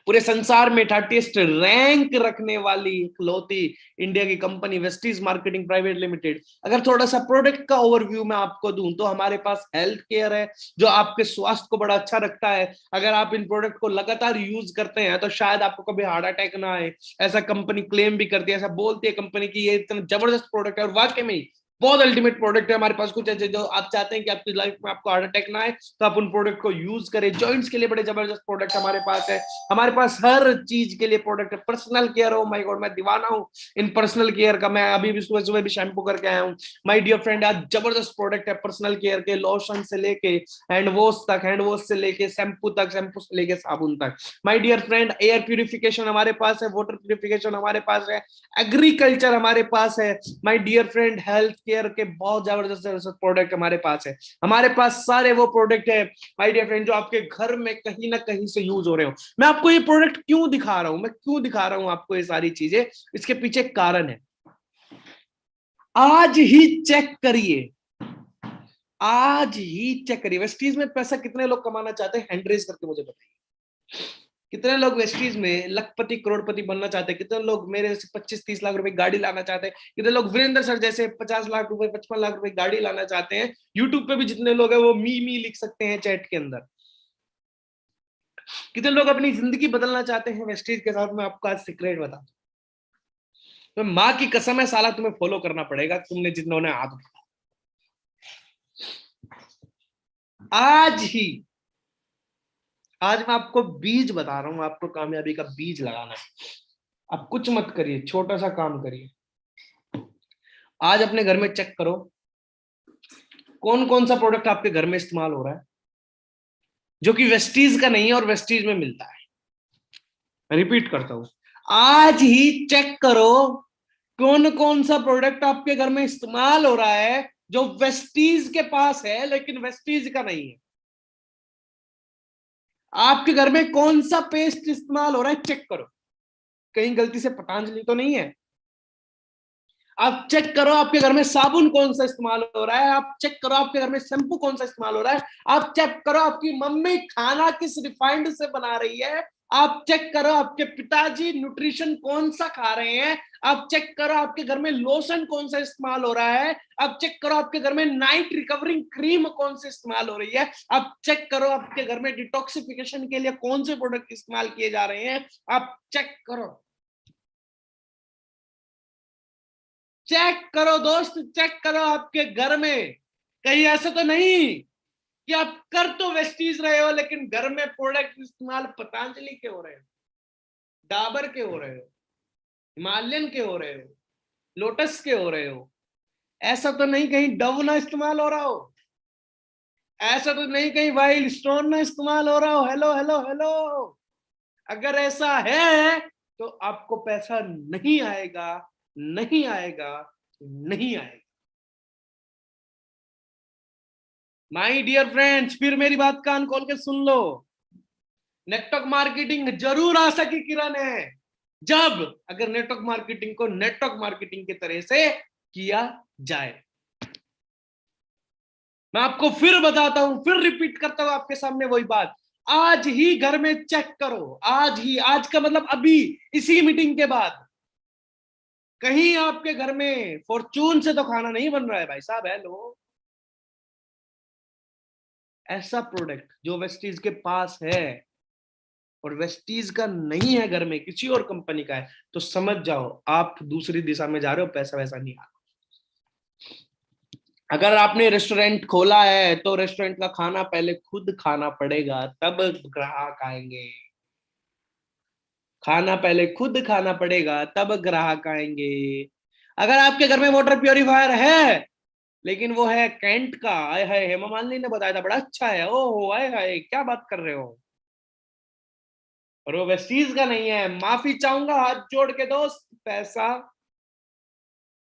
पूरे संसार में 30th रैंक रखने वाली इकलौती इंडिया की company Vestige marketing private limited. अगर थोड़ा सा प्रोडक्ट का ओवरव्यू मैं आपको दूं तो हमारे पास हेल्थ केयर है जो आपके स्वास्थ्य को बड़ा अच्छा रखता है। अगर आप इन प्रोडक्ट को लगातार यूज करते हैं तो शायद आपको कभी हार्ट अटैक ना आए, ऐसा कंपनी क्लेम भी करती है, ऐसा बोलती है कंपनी की ये इतना जबरदस्त प्रोडक्ट है। और वाकई में बहुत अल्टीमेट प्रोडक्ट है हमारे पास। कुछ ऐसे जो आप चाहते हैं कि आपकी लाइफ में आपको हार्ट अटैक ना आए तो आप उन प्रोडक्ट को यूज करें। जॉइंट्स के लिए बड़े जबरदस्त प्रोडक्ट हमारे पास है। हमारे पास हर चीज के लिए प्रोडक्ट है। पर्सनल केयर हो, माय गॉड मैं दीवाना हूं इन पर्सनल केयर का। मैं अभी भी सुबह सुबह भी शैम्पू करके आया हूं माय डियर फ्रेंड। आज जबरदस्त प्रोडक्ट है पर्सनल केयर के, लोशन से लेके हैंड वॉश तक, हैंड वॉश से लेके शैम्पू तक, शैम्पू से लेके साबुन तक। My dear friend air purification हमारे पास है, वाटर प्यूरिफिकेशन हमारे पास है, एग्रीकल्चर हमारे पास है। My dear friend health care के बहुत जबरदस्त प्रोडक्ट हमारे पास है। हमारे पास सारे वो प्रोडक्ट है माय डियर फ्रेंड जो आपके घर में कहीं ना कहीं से यूज हो रहे हो। मैं आपको ये प्रोडक्ट क्यों दिखा रहा हूं, मैं क्यों दिखा रहा हूं आपको ये सारी चीजें, इसके पीछे कारण है। आज ही चेक करिए, आज ही चेक करिए वेस्टीज में पैसा कितने लोग कमाना चाहते हैं, हैंड रेज करके मुझे बताइए। कितने लोग वेस्टीज में लखपति करोड़पति बनना चाहते हैं? कितने लोग मेरे से 25-30 लाख रुपए गाड़ी लाना चाहते हैं? कितने लोग वीरेंद्र सर जैसे 50 लाख रुपए 55 लाख रुपए गाड़ी लाना चाहते हैं? यूट्यूब पे भी जितने लोग हैं वो मी लिख सकते हैं चैट के अंदर। कितने लोग अपनी जिंदगी बदलना चाहते हैं वेस्टीज के साथ? मैं आपको आज सीक्रेट बता दूं, तो माँ की कसम है साला तुम्हें फॉलो करना पड़ेगा तुमने जिन्होंने आदत। आज ही, आज मैं आपको बीज बता रहा हूं, आपको कामयाबी का बीज लगाना है। आप कुछ मत करिए, छोटा सा काम करिए। आज अपने घर में चेक करो कौन कौन सा प्रोडक्ट आपके घर में इस्तेमाल हो रहा है जो कि वेस्टीज का नहीं है और वेस्टीज में मिलता है। रिपीट करता हूं, आज ही चेक करो कौन कौन सा प्रोडक्ट आपके घर में इस्तेमाल हो रहा है जो वेस्टीज के पास है लेकिन वेस्टीज का नहीं है। आपके घर में कौन सा पेस्ट इस्तेमाल हो रहा है चेक करो, कहीं गलती से पतंजलि तो नहीं है। आप चेक करो आपके घर में साबुन कौन सा इस्तेमाल हो रहा है, आप चेक करो आपके घर में शैम्पू कौन सा इस्तेमाल हो रहा है, आप चेक करो आपकी मम्मी खाना किस रिफाइंड से बना रही है, आप चेक करो आपके पिताजी न्यूट्रिशन कौन सा खा रहे हैं, आप चेक करो आपके घर में लोशन कौन सा इस्तेमाल हो रहा है, आप चेक करो आपके घर में नाइट रिकवरिंग क्रीम कौन सी इस्तेमाल हो रही है, आप चेक करो आपके घर में डिटॉक्सिफिकेशन के लिए कौन से प्रोडक्ट इस्तेमाल किए जा रहे हैं। आप चेक करो, चेक करो दोस्त, चेक करो आपके घर में। कहीं ऐसा तो नहीं कि आप कर तो वेस्टीज रहे हो लेकिन घर में प्रोडक्ट इस्तेमाल पतंजलि के हो रहे हो, डाबर के हो रहे हो, हिमालयन के हो रहे हो, लोटस के हो रहे हो। ऐसा तो नहीं कहीं डव ना इस्तेमाल हो रहा हो, ऐसा तो नहीं कहीं वाइल्ड स्टोन ना इस्तेमाल हो रहा हो। हेलो हेलो हेलो, अगर ऐसा है तो आपको पैसा नहीं आएगा, नहीं आएगा, नहीं आएगा। माय डियर फ्रेंड्स, फिर मेरी बात कान खोल के सुन लो। नेटवर्क मार्केटिंग जरूर आ सकी किरण है जब, अगर नेटवर्क मार्केटिंग को नेटवर्क मार्केटिंग की तरह से किया जाए। मैं आपको फिर बताता हूं, फिर रिपीट करता हूं आपके सामने वही बात। आज ही घर में चेक करो, आज ही, आज का मतलब अभी, इसी मीटिंग के बाद। कहीं आपके घर में फॉर्चून से तो खाना नहीं बन रहा है भाई साहब। हेलो, ऐसा प्रोडक्ट जो वेस्टीज के पास है और वेस्टीज का नहीं है, घर में किसी और कंपनी का है, तो समझ जाओ आप दूसरी दिशा में जा रहे हो, पैसा वैसा नहीं आ रहा। अगर आपने रेस्टोरेंट खोला है तो रेस्टोरेंट का खाना पहले खुद खाना पड़ेगा तब ग्राहक आएंगे। खाना पहले खुद खाना पड़ेगा तब ग्राहक आएंगे। अगर आपके घर में वाटर प्योरीफायर है लेकिन वो है कैंट का, आए हाय हेमा मालिनी ने बताया था बड़ा अच्छा है, ओहो आए हाय क्या बात कर रहे हो, और वो वेस्टीज का नहीं है, माफी चाहूंगा हाथ जोड़ के दोस्त, पैसा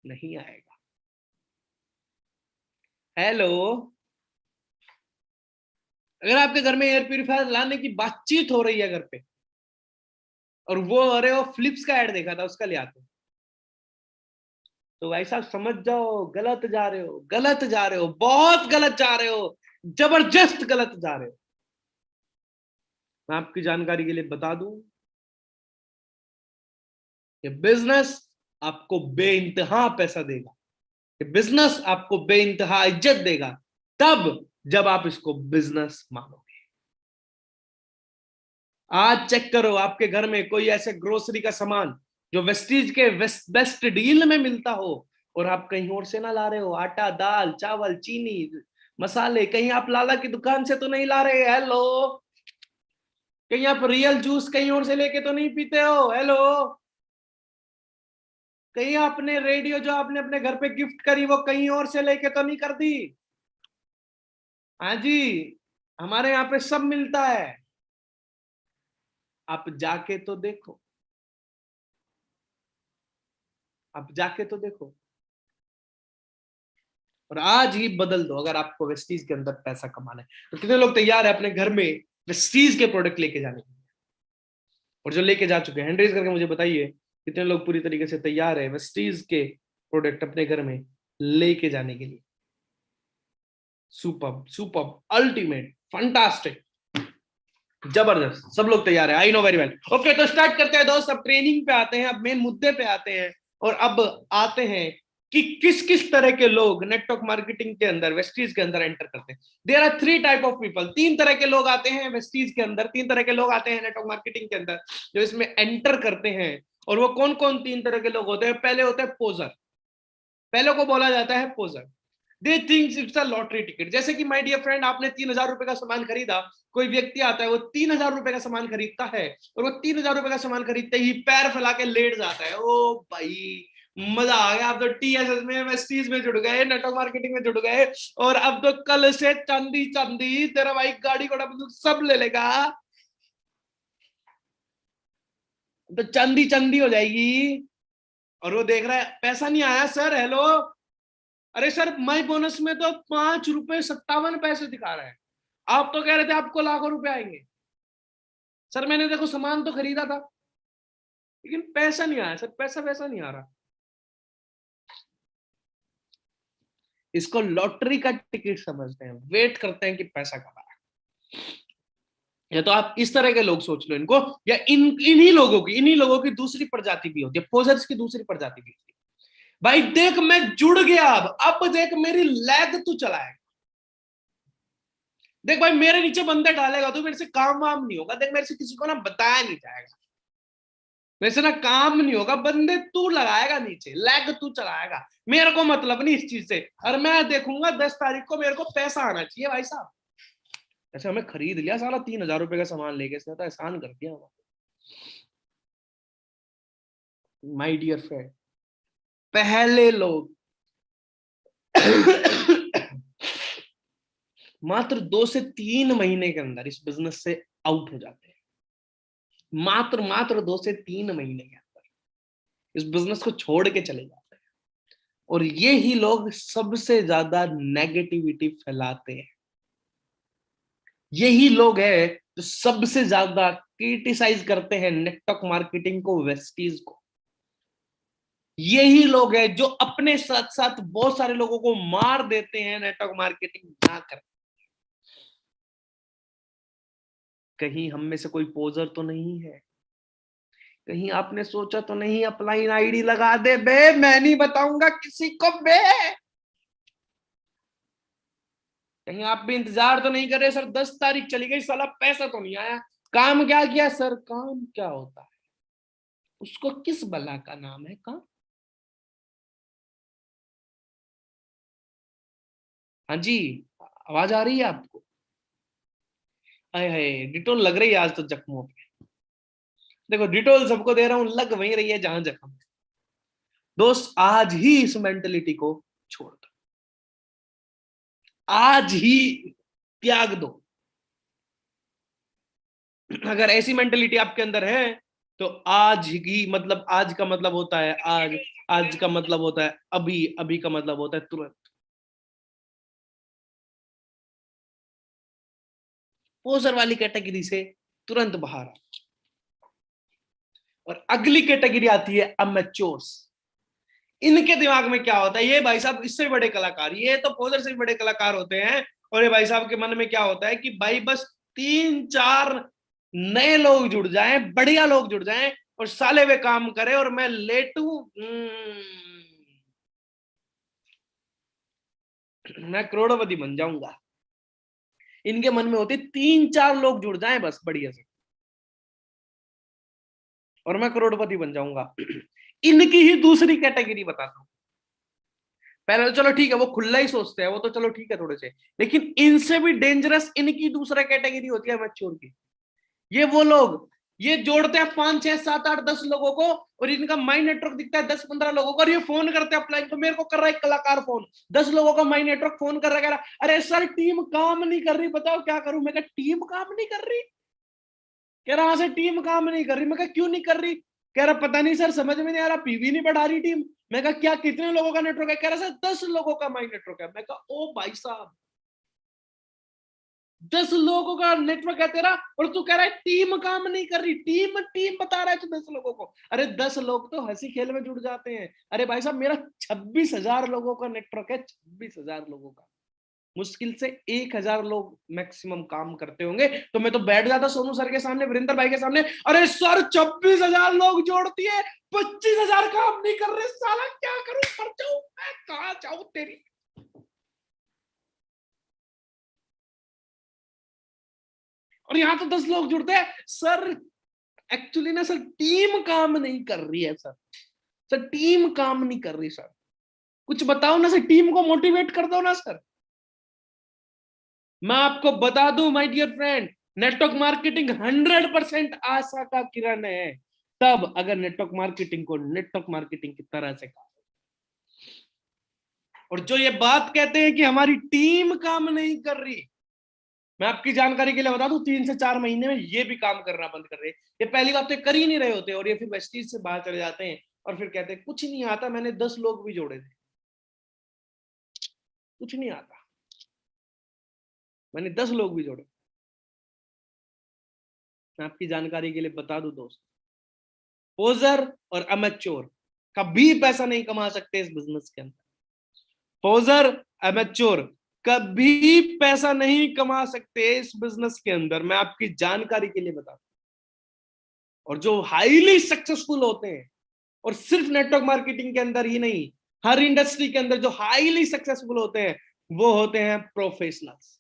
नहीं आएगा। हेलो, अगर आपके घर में एयर प्यूरिफायर लाने की बातचीत हो रही है घर पे और वो अरे वो फ्लिप्स का ऐड देखा था, उसका ले आते। तो भाई साहब समझ जाओ, गलत जा रहे हो, गलत जा रहे हो, बहुत गलत जा रहे हो, जबरदस्त गलत जा रहे हो। मैं आपकी जानकारी के लिए बता दूं कि बिजनेस आपको बेइंतहा पैसा देगा, कि बिजनेस आपको बेइंतहा इज्जत देगा तब जब आप इसको बिजनेस मानोगे। आज चेक करो आपके घर में कोई ऐसे ग्रोसरी का सामान जो वेस्टीज के बेस्ट डील में मिलता हो और आप कहीं और से ना ला रहे हो। आटा, दाल, चावल, चीनी, मसाले कहीं आप लाला की दुकान से तो नहीं ला रहे। हेलो, कहीं आप रियल जूस कहीं और से लेके तो नहीं पीते हो। हेलो, कहीं आपने रेडियो जो आपने अपने घर पे गिफ्ट करी वो कहीं और से लेके तो नहीं कर दी। हाँ जी, हमारे यहाँ पे सब मिलता है, आप जाके तो देखो, आप जाके तो देखो। और आज ही बदल दो अगर आपको वेस्टीज के अंदर पैसा कमाना है। तो कितने लोग तैयार है अपने घर में वेस्टीज के प्रोडक्ट लेके जाने के लिए? और जो लेके जा चुके हैं हैंड रेज करके मुझे बताइए कितने लोग पूरी तरीके से तैयार है वेस्टीज के प्रोडक्ट अपने घर में लेके जाने के लिए। सुपर सुपर, अल्टीमेट, फंटास्टिक, जबरदस्त, सब लोग तैयार है, I know very well. Okay, तो स्टार्ट करते हैं दोस्त। अब ट्रेनिंग पे आते हैं, अब मेन मुद्दे पे आते हैं। और अब आते हैं कि किस किस तरह के लोग नेटवर्क मार्केटिंग के अंदर, वेस्टीज के अंदर एंटर करते हैं। There are 3 type of people, 3 तरह के लोग आते हैं वेस्टीज के अंदर, 3 तरह के लोग आते हैं नेटवर्क मार्केटिंग के अंदर जो इसमें एंटर करते हैं। और वो कौन कौन 3 तरह के लोग होते हैं? पहले होते हैं पोजर, पहले को बोला जाता है poser. They thinks it's a lottery ticket. जैसे कि माय डियर फ्रेंड, आपने 3,000 रुपए का सामान खरीदा, कोई व्यक्ति आता है वो 3,000 रुपए का सामान खरीदता है और वो 3,000 रुपए का सामान खरीदते ही पैर फैला के लेट जाता है। ओ भाई मजा आ गया, अब तो टीएसएस में, वेस्टीज में जुड़ गए, नेटवर्क मार्केटिंग में जुड़ गए और अब तो कल से चांदी चांदी, तेरा भाई गाड़ी घोड़ा सब ले लेगा, तो चांदी चांदी हो जाएगी। और वो देख रहा है पैसा नहीं आया सर। हेलो, अरे सर माई बोनस में तो 5 रुपए 57 पैसे दिखा रहा है, आप तो कह रहे थे आपको लाखों रुपए आएंगे। सर मैंने देखो सामान तो खरीदा था लेकिन पैसा नहीं आया सर, पैसा वैसा नहीं आ रहा। इसको लॉटरी का टिकट समझते हैं, वेट करते हैं कि पैसा कब आए। या तो आप इस तरह के लोग सोच लो इनको, या इन्हीं लोगों की दूसरी प्रजाति भी होती है, पोजर्स की दूसरी प्रजाति भी होती है। भाई देख मैं जुड़ गया, अब देख मेरी लैग तू चलाएगा, देख भाई मेरे नीचे बंदे डालेगा तो मेरे से काम वाम नहीं होगा, देख मेरे से किसी को ना बताया नहीं जाएगा, मेरे से ना काम नहीं होगा, बंदे तू लगाएगा नीचे, लैग तू चलाएगा, मेरे को मतलब नहीं इस चीज से। और मैं देखूंगा 10 तारीख को मेरे को पैसा आना चाहिए भाई साहब। ऐसे हमें खरीद लिया साला 3,000 रुपए का सामान लेके, इसने तो एहसान कर दिया हमारा। माय डियर फ्रेंड, पहले लोग मात्र 2 से 3 महीने के अंदर इस बिजनेस से आउट हो जाते हैं, मात्र 2 से 3 महीने के अंदर इस बिजनेस को छोड़ के चले जाते हैं। और ये ही लोग सबसे ज्यादा नेगेटिविटी फैलाते हैं, यही लोग हैं जो सबसे ज्यादा क्रिटिसाइज करते हैं नेटवर्क मार्केटिंग को, वेस्टीज को। यही लोग हैं जो अपने साथ साथ बहुत सारे लोगों को मार देते हैं नेटवर्क मार्केटिंग ना कर। कहीं हम में से कोई पोजर तो नहीं है? कहीं आपने सोचा तो नहीं अपलाइन आईडी लगा दे बे, मैं नहीं बताऊंगा किसी को बे? कहीं आप भी इंतजार तो नहीं कर रहे सर 10 तारीख चली गई साला पैसा तो नहीं आया, काम क्या किया सर? काम क्या होता है, उसको किस बला का नाम है काम? हाँ जी, आवाज आ रही है आपको? हाय हाय, डिटोल लग रही है आज तो जख्मों पे। देखो डिटोल सबको दे रहा हूं, लग वहीं रही है जहां जख्म है। दोस्त आज ही इस मेंटेलिटी को छोड़ दो, आज ही त्याग दो। अगर ऐसी मेंटेलिटी आपके अंदर है तो आज ही मतलब, आज का मतलब होता है आज, आज का मतलब होता है अभी, अभी का मतलब होता है तुरंत। पोजर वाली कैटेगरी से तुरंत बाहर आ। और अगली कैटेगरी आती है अमेच्योर्स। इनके दिमाग में क्या होता है, ये भाई साहब इससे बड़े कलाकार, ये तो पोजर से भी बड़े कलाकार होते हैं, और ये भाई साहब के मन में क्या होता है कि भाई बस 3-4 नए लोग जुड़ जाएं, बढ़िया लोग जुड़ जाएं और साले वे काम करे और मैं लेटू, मैं करोड़पति बन जाऊंगा। इनके मन में होते 3-4 लोग जुड़ जाएं बस बढ़िया से और मैं करोड़पति बन जाऊंगा। इनकी ही दूसरी कैटेगरी बताता हूं। पहले तो चलो ठीक है वो खुला ही सोचते हैं, वो तो चलो ठीक है थोड़े से, लेकिन इनसे भी डेंजरस इनकी दूसरा कैटेगरी होती है मैच्योर की। ये वो लोग, ये जोड़ते हैं 5, 6, 7, 8, 10 लोगों को और इनका माई नेटवर्क दिखता है 10-15 लोगों को और ये फोन करते हैं अपलाइन। तो मेरे को कर रहा है एक कलाकार फोन, 10 लोगों का माई नेटवर्क फोन कर रहा है, कह रहा अरे सर टीम काम नहीं कर रही, बताओ क्या करूं। मैं कहा टीम काम नहीं कर रही? कह रहा से टीम काम नहीं कर रही। मैं कहा क्यों नहीं कर रही? कह रहा पता नहीं सर, समझ में नहीं आ रहा, पीवी नहीं बढ़ा रही टीम। मैं कहा क्या कितने लोगों का नेटवर्क है? कह रहा सर 10 लोगों का माई नेटवर्क है। मैं कहा ओ भाई साहब 10 लोगों का नेटवर्क है तेरा और तू कह रहा है टीम काम नहीं कर रही। टीम टीम बता रहा है तू 10 लोगों को। अरे 10 लोग तो हंसी खेल में जुड़ जाते हैं। अरे भाई साहब मेरा 26,000 लोगों का नेटवर्क है, 26,000 लोगों का। मुश्किल से 1,000 लोग मैक्सिमम काम करते होंगे। तो मैं तो बैठ जाता सोनू सर के सामने, वीरेंद्र भाई के सामने, अरे सर 26,000 लोग जोड़ती है, 25,000 काम नहीं कर रहे, साला क्या करूं, मर जाऊं मैं, कहां जाऊं तेरी। और यहां तो 10 लोग जुड़ते हैं, सर एक्चुअली ना सर टीम काम नहीं कर रही है सर, सर टीम काम नहीं कर रही सर, कुछ बताओ ना सर, टीम को मोटिवेट कर दो ना सर। मैं आपको बता दूं my dear friend, network marketing 100% आशा का किरण है, तब अगर नेटवर्क मार्केटिंग को नेटवर्क मार्केटिंग की तरह से कहा। और जो ये बात कहते हैं कि हमारी टीम काम नहीं कर रही, मैं आपकी जानकारी के लिए बता दूं 3 से 4 महीने में ये भी काम करना बंद कर रहे हैं। ये पहली बात तो कर ही नहीं रहे होते और ये फिर वेस्टीज से बाहर चले जाते हैं और फिर कहते हैं कुछ नहीं आता, मैंने 10 लोग भी जोड़े थे, कुछ नहीं आता, मैंने 10 लोग भी जोड़े। मैं आपकी जानकारी के लिए बता दूं दोस्त, पोजर और अमेच्योर कभी पैसा नहीं कमा सकते इस बिजनेस के अंदर। पोजर अमेच्योर कभी पैसा नहीं कमा सकते इस बिजनेस के अंदर, मैं आपकी जानकारी के लिए बता दूं। और जो हाईली सक्सेसफुल होते हैं, और सिर्फ नेटवर्क मार्केटिंग के अंदर ही नहीं, हर इंडस्ट्री के अंदर जो हाईली सक्सेसफुल होते हैं वो होते हैं प्रोफेशनल्स,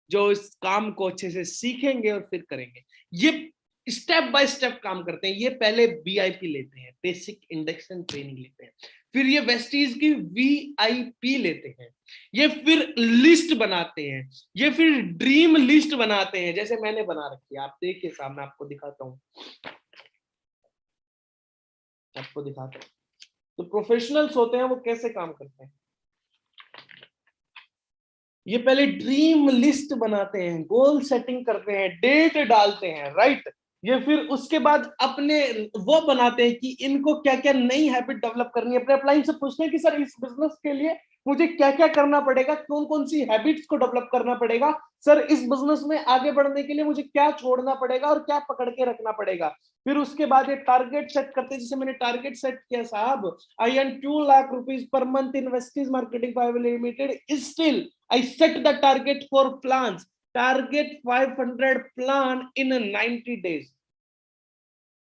जो इस काम को अच्छे से सीखेंगे और फिर करेंगे। ये स्टेप बाय स्टेप काम करते हैं। ये पहले बीआईपी लेते हैं, बेसिक इंडक्शन ट्रेनिंग लेते हैं, फिर ये वेस्टीज की वीआईपी लेते हैं, ये फिर लिस्ट बनाते हैं, ये फिर ड्रीम लिस्ट बनाते हैं, जैसे मैंने बना रखी है, आप देखिए सामने, आपको दिखाता हूं, आपको दिखाता हूं। तो प्रोफेशनल्स होते हैं वो कैसे काम करते हैं, ये पहले ड्रीम लिस्ट बनाते हैं, गोल सेटिंग करते हैं, डेट डालते हैं, राइट। ये फिर उसके बाद अपने वो बनाते हैं कि इनको क्या क्या नई हैबिट डेवलप करनी है। अपने अपलाइन से पूछते हैं कि सर इस बिजनेस के लिए मुझे क्या क्या करना पड़ेगा, कौन कौन सी हैबिट्स को डेवलप करना पड़ेगा, सर इस बिजनेस में आगे बढ़ने के लिए मुझे क्या छोड़ना पड़ेगा और क्या पकड़ के रखना पड़ेगा। फिर उसके बाद ये टारगेट सेट करते हैं, जैसे मैंने टारगेट सेट किया साहब, I earn 2 lakh rupees per month in Vestige marketing private limited, still I set the target for plans, target 500 plan in 90 days.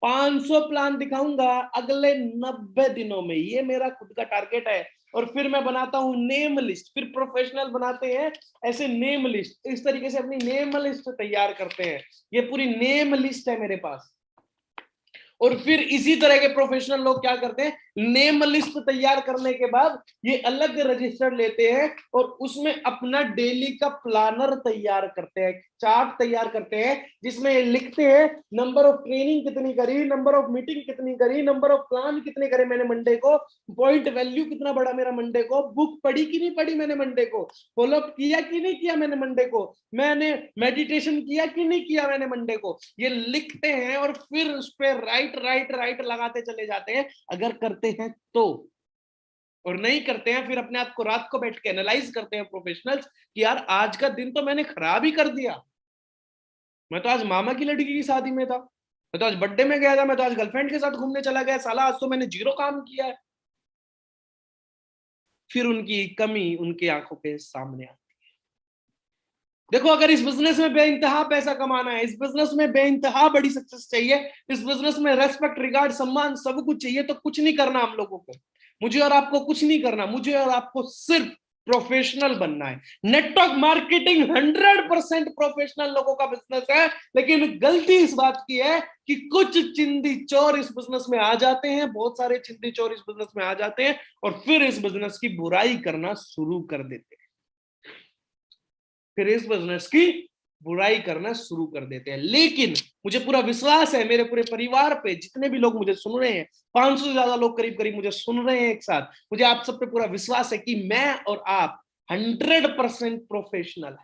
500 plan दिखाऊंगा अगले 90 दिनों में, ये मेरा खुद का टारगेट है। और फिर मैं बनाता हूं नेम लिस्ट, फिर प्रोफेशनल बनाते हैं ऐसे नेम लिस्ट, इस तरीके से अपनी नेम लिस्ट तैयार करते हैं। ये पूरी नेम लिस्ट है मेरे पास। और फिर इसी तरह के प्रोफेशनल लोग क्या करते हैं, नेम लिस्ट तैयार करने के बाद ये अलग रजिस्टर लेते हैं और उसमें अपना डेली का प्लानर तैयार करते हैं, चार्ट तैयार करते हैं, जिसमें लिखते हैं नंबर ऑफ ट्रेनिंग कितनी करी, नंबर ऑफ मीटिंग कितनी करी, नंबर ऑफ प्लान कितने करे मैंने मंडे को, पॉइंट वैल्यू कितना बढ़ा मेरा मंडे को, बुक पढ़ी कि नहीं पढ़ी मैंने मंडे को, फॉलोअप किया कि नहीं किया मैंने मंडे को, मैंने मेडिटेशन किया कि नहीं किया मैंने मंडे को। ये लिखते हैं और फिर उस पर राइट राइट राइट लगाते चले जाते हैं, अगर करते हैं तो, और नहीं करते हैं फिर अपने आप को रात को बैठ के एनालाइज करते हैं प्रोफेशनल्स कि यार आज का दिन तो मैंने खराब ही कर दिया, मैं तो आज मामा की लड़की की शादी में था, मैं तो आज बर्थडे में गया था, मैं तो आज गर्लफ्रेंड के साथ घूमने चला गया, साला आज तो मैंने 0 काम किया है। फिर उनकी कमी उनकी आंखों के सामने आती है। देखो, अगर इस बिजनेस में बेइंतहा पैसा कमाना है, इस बिजनेस में बेइंतहा बड़ी सक्सेस चाहिए, इस बिजनेस में रेस्पेक्ट, रिगार्ड, सम्मान सब कुछ चाहिए, तो कुछ नहीं करना हम लोगों को, मुझे और आपको कुछ नहीं करना, मुझे और आपको सिर्फ प्रोफेशनल बनना है। नेटवर्क मार्केटिंग 100% प्रोफेशनल लोगों का बिजनेस है, लेकिन गलती इस बात की है कि कुछ चिंदी चोर इस बिजनेस में आ जाते हैं, बहुत सारे चिंदी चोर इस बिजनेस में आ जाते हैं और फिर इस बिजनेस की बुराई करना शुरू कर देते हैं, फिर इस बिजनेस की बुराई करना शुरू कर देते हैं। लेकिन मुझे पूरा विश्वास है मेरे पूरे परिवार पे, जितने भी लोग मुझे सुन रहे हैं, 500 से ज्यादा लोग करीब करीब मुझे सुन रहे हैं एक साथ, मुझे आप सब पे पूरा विश्वास है कि मैं और आप 100% प्रोफेशनल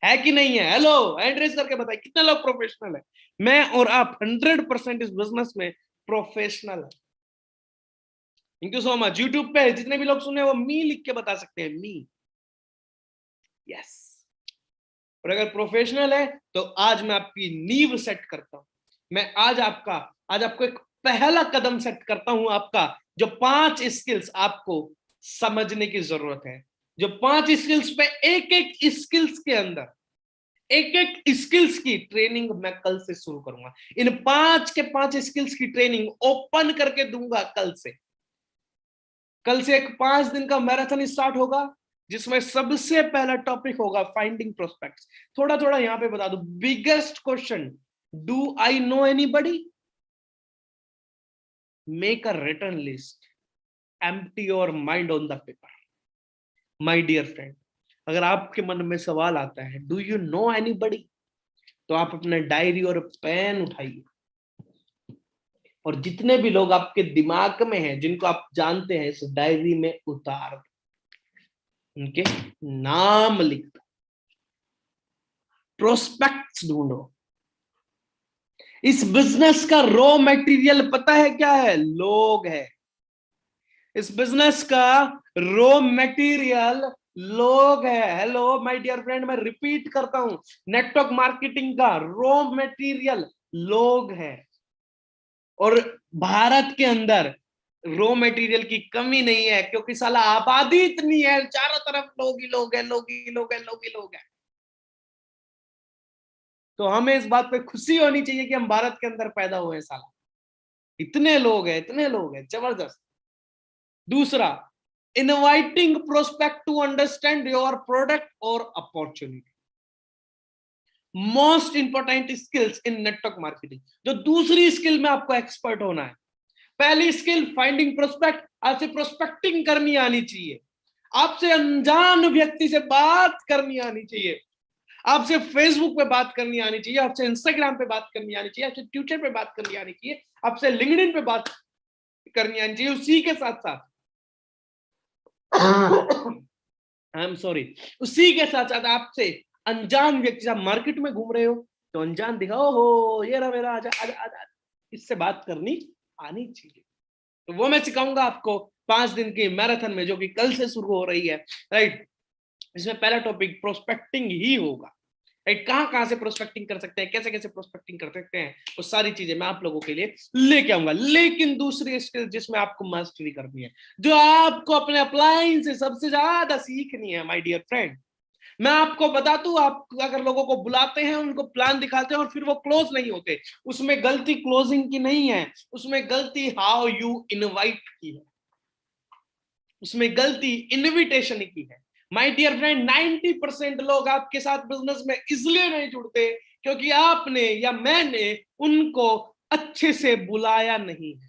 है कि नहीं है? हेलो, हैंड रेज करके बताइए कितने लोग प्रोफेशनल है। मैं और आप 100% इस बिजनेस में प्रोफेशनल है। Thank you so much. YouTube पे जितने भी लोग सुने वो मी लिख के बता सकते हैं, मी। यस। और अगर प्रोफेशनल है तो आज मैं आपकी नींव सेट करता हूं। मैं आज आपको एक पहला कदम सेट करता हूं आपका, जो 5 स्किल्स आपको समझने की जरूरत है, जो 5 स्किल्स पे एक स्किल्स के अंदर एक स्किल्स की ट्रेनिंग मैं कल से शुरू करूंगा। इन 5 के 5 स्किल्स की ट्रेनिंग ओपन करके दूंगा कल से। कल से एक 5 दिन का मैराथन स्टार्ट होगा, जिसमें सबसे पहला टॉपिक होगा फाइंडिंग प्रोस्पेक्ट्स। थोड़ा थोड़ा यहां पे बता दूं, biggest question, do I know anybody? Make a written list, empty your mind on the paper. My dear friend, अगर आपके मन में सवाल आता है डू यू नो एनीबडी, तो आप अपना डायरी और पेन उठाइए और जितने भी लोग आपके दिमाग में हैं, जिनको आप जानते हैं, इस डायरी में उतार दो, उनके नाम लिख दो, प्रोस्पेक्ट्स ढूंढो। इस बिजनेस का रॉ मटेरियल पता है क्या है? लोग है। इस बिजनेस का रॉ मटेरियल लोग है। हेलो माय डियर फ्रेंड, मैं रिपीट करता हूं, नेटवर्क मार्केटिंग का रॉ मटेरियल लोग है। और भारत के अंदर रॉ मटेरियल की कमी नहीं है, क्योंकि साला आबादी इतनी है, चारों तरफ लोग ही लोग है, लोग ही लोग है, लोग ही लोग है। तो हमें इस बात पे खुशी होनी चाहिए कि हम भारत के अंदर पैदा हुए। साला इतने लोग हैं, इतने लोग हैं, जबरदस्त। दूसरा, inviting prospect to understand your product और opportunity. Most important skills in network marketing. जो दूसरी स्किल में आपको एक्सपर्ट होना है, पहली स्किल फाइंडिंग प्रोस्पेक्ट, आपसे प्रोस्पेक्टिंग करनी आनी चाहिए, आपसे अनजान व्यक्ति से बात करनी आनी चाहिए, आपसे फेसबुक पे बात करनी आनी चाहिए, आपसे इंस्टाग्राम पे बात करनी आनी चाहिए, आपसे ट्विटर पे बात करनी आनी चाहिए, आपसे लिंक्डइन पे बात करनी आनी चाहिए। उसी के साथ साथ आई एम सॉरी, उसी के साथ साथ आपसे अनजान व्यक्ति से, मार्केट में घूम रहे हो तो अनजान दिखाओ, हो ये रहा मेरा, आजा आजा आजा, इससे बात करनी आनी चाहिए। तो वो मैं सिखाऊंगा आपको 5 दिन की मैराथन में, जो कि कल से शुरू हो रही है, राइट। इसमें पहला टॉपिक प्रोस्पेक्टिंग ही होगा, राइट। कहां कहां से प्रोस्पेक्टिंग कर सकते हैं, कैसे कैसे प्रोस्पेक्टिंग कर सकते हैं, वो सारी चीजें मैं आप लोगों के लिए लेके आऊंगा। लेकिन दूसरी स्किल जिसमें आपको मास्टरी करनी है, जो आपको अपने अपलाइन से सबसे ज्यादा सीखनी है, माय डियर फ्रेंड, मैं आपको बता दूं, आप अगर लोगों को बुलाते हैं, उनको प्लान दिखाते हैं और फिर वो क्लोज नहीं होते, उसमें गलती क्लोजिंग की नहीं है, उसमें गलती हाउ यू इनवाइट की है, उसमें गलती इनविटेशन की है। माय डियर फ्रेंड, 90% लोग आपके साथ बिजनेस में इसलिए नहीं जुड़ते क्योंकि आपने या मैंने उनको अच्छे से बुलाया नहीं है,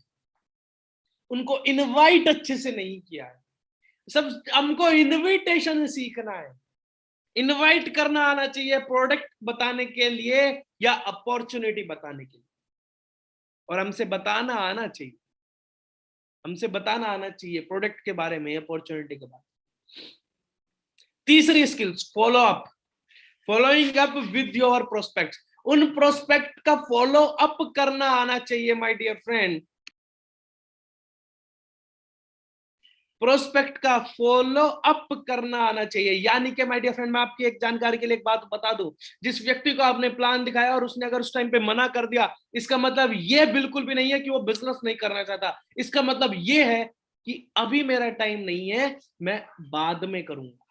उनको इनवाइट अच्छे से नहीं किया है। सब हमको इनविटेशन सीखना है, इनवाइट करना आना चाहिए, प्रोडक्ट बताने के लिए या अपॉर्चुनिटी बताने के लिए, और हमसे बताना आना चाहिए, हमसे बताना आना चाहिए प्रोडक्ट के बारे में, अपॉर्चुनिटी के बारे में। तीसरी skills, follow up, following up with your prospect. उन प्रोस्पेक्ट का फॉलो अप करना आना चाहिए माय डियर फ्रेंड। प्रोस्पेक्ट का फॉलो अप करना आना चाहिए। यानी कि माय डियर फ्रेंड, मैं आपकी एक जानकारी के लिए एक बात बता दूं, जिस व्यक्ति को आपने प्लान दिखाया और उसने अगर उस टाइम पे मना कर दिया, इसका मतलब ये बिल्कुल भी नहीं है कि वो बिजनेस नहीं करना चाहता। इसका मतलब ये है कि अभी मेरा टाइम नहीं है, मैं बाद में करूंगा।